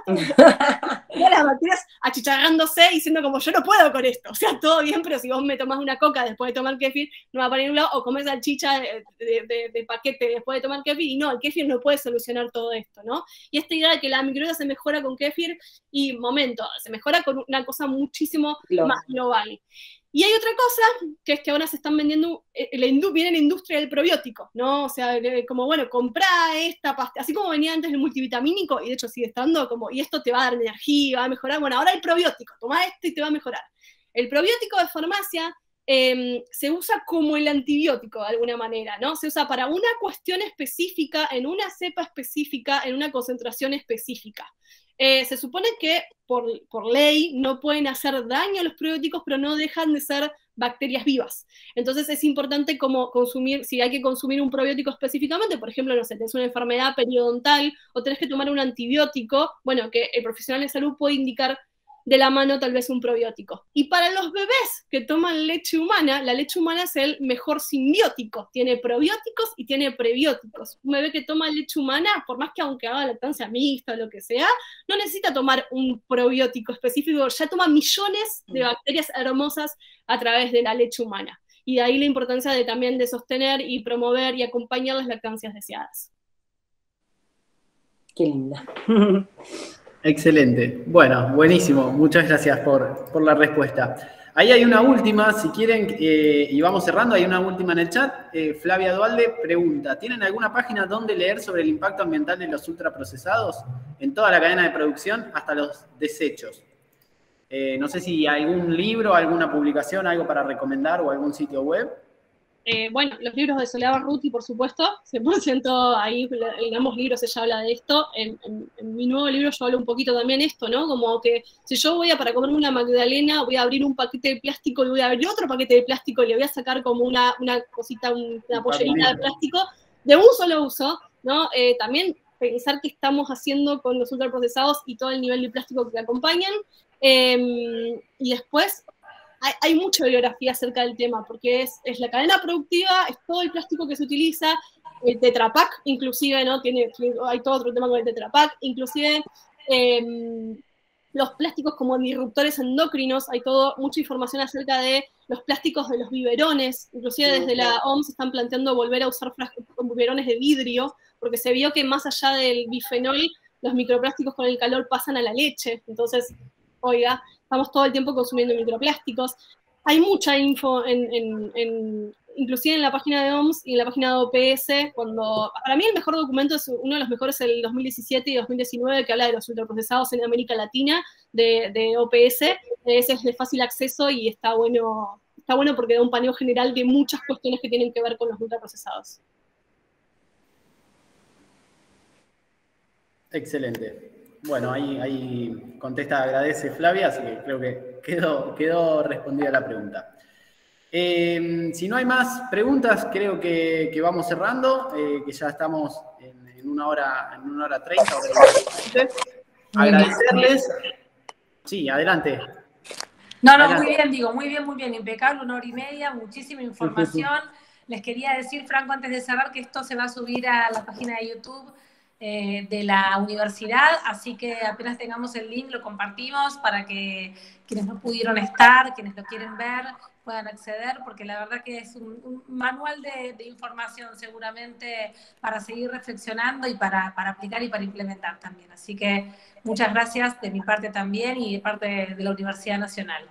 las bacterias achicharrándose y diciendo como yo no puedo con esto, o sea, todo bien, pero si vos me tomás una coca después de tomar kéfir, no va a parar un lado, o comes salchicha de paquete después de tomar kéfir, y no, el kéfir no puede solucionar todo esto, ¿no? Y esta idea de que la microbiota se mejora con kéfir, y se mejora con una cosa muchísimo más global. Y hay otra cosa, que es que ahora se están vendiendo, viene la industria del probiótico, ¿no? O sea, como, bueno, comprá esta pasta, así como venía antes el multivitamínico, y de hecho sigue estando como, y esto te va a dar energía, va a mejorar, bueno, ahora el probiótico, tomá esto y te va a mejorar. El probiótico de farmacia se usa como el antibiótico de alguna manera, ¿no? Se usa para una cuestión específica, en una cepa específica, en una concentración específica. Se supone que por ley no pueden hacer daño a los probióticos, pero no dejan de ser bacterias vivas. Entonces es importante como consumir, si hay que consumir un probiótico específicamente, por ejemplo, no sé, tenés una enfermedad periodontal o tenés que tomar un antibiótico, bueno, que el profesional de salud puede indicar de la mano tal vez un probiótico. Y para los bebés que toman leche humana, la leche humana es el mejor simbiótico, tiene probióticos y tiene prebióticos. Un bebé que toma leche humana, por más que aunque haga lactancia mixta o lo que sea, no necesita tomar un probiótico específico, ya toma millones de bacterias hermosas a través de la leche humana. Y de ahí la importancia también de sostener y promover y acompañar las lactancias deseadas. Qué linda. Excelente. Bueno, buenísimo. Muchas gracias por la respuesta. Ahí hay una última, si quieren, y vamos cerrando, hay una última en el chat. Flavia Dualde pregunta, ¿tienen alguna página donde leer sobre el impacto ambiental de los ultraprocesados? En toda la cadena de producción hasta los desechos. No sé si hay algún libro, alguna publicación, algo para recomendar o algún sitio web. Bueno, los libros de Soledad Barruti, por supuesto, 100% ahí, en ambos libros ella habla de esto. En mi nuevo libro yo hablo un poquito también de esto, ¿no? Como que si yo voy para comerme una magdalena, voy a abrir un paquete de plástico y voy a abrir otro paquete de plástico y le voy a sacar como una cosita, una pollerita de plástico de un solo uso, ¿no? También pensar qué estamos haciendo con los ultraprocesados y todo el nivel de plástico que acompañan. Y después hay mucha bibliografía acerca del tema, porque es la cadena productiva, es todo el plástico que se utiliza, el Tetra Pak, inclusive, ¿no? Hay todo otro tema con el Tetra Pak, inclusive los plásticos como disruptores endocrinos, hay mucha información acerca de los plásticos de los biberones, inclusive desde la OMS están planteando volver a usar biberones de vidrio, porque se vio que más allá del bifenol, los microplásticos con el calor pasan a la leche, entonces, oiga, estamos todo el tiempo consumiendo microplásticos. Hay mucha info, inclusive en la página de OMS y en la página de OPS, para mí el mejor documento uno de los mejores es el 2017 y 2019, que habla de los ultraprocesados en América Latina, de OPS. Ese es de fácil acceso y está bueno porque da un paneo general de muchas cuestiones que tienen que ver con los ultraprocesados. Excelente. Bueno, ahí contesta, agradece Flavia, así que creo que quedó respondida la pregunta. Si no hay más preguntas, creo que vamos cerrando, que ya estamos en 1 hora 30. Agradecerles. Sí, adelante. No, adelante. Muy bien, impecable, 1 hora y media, muchísima información. Les quería decir, Franco, antes de cerrar, que esto se va a subir a la página de YouTube de la universidad, así que apenas tengamos el link lo compartimos para que quienes no pudieron estar, quienes lo quieren ver, puedan acceder, porque la verdad que es un manual de información seguramente para seguir reflexionando y para aplicar y para implementar también. Así que muchas gracias de mi parte también y de parte de la Universidad Nacional.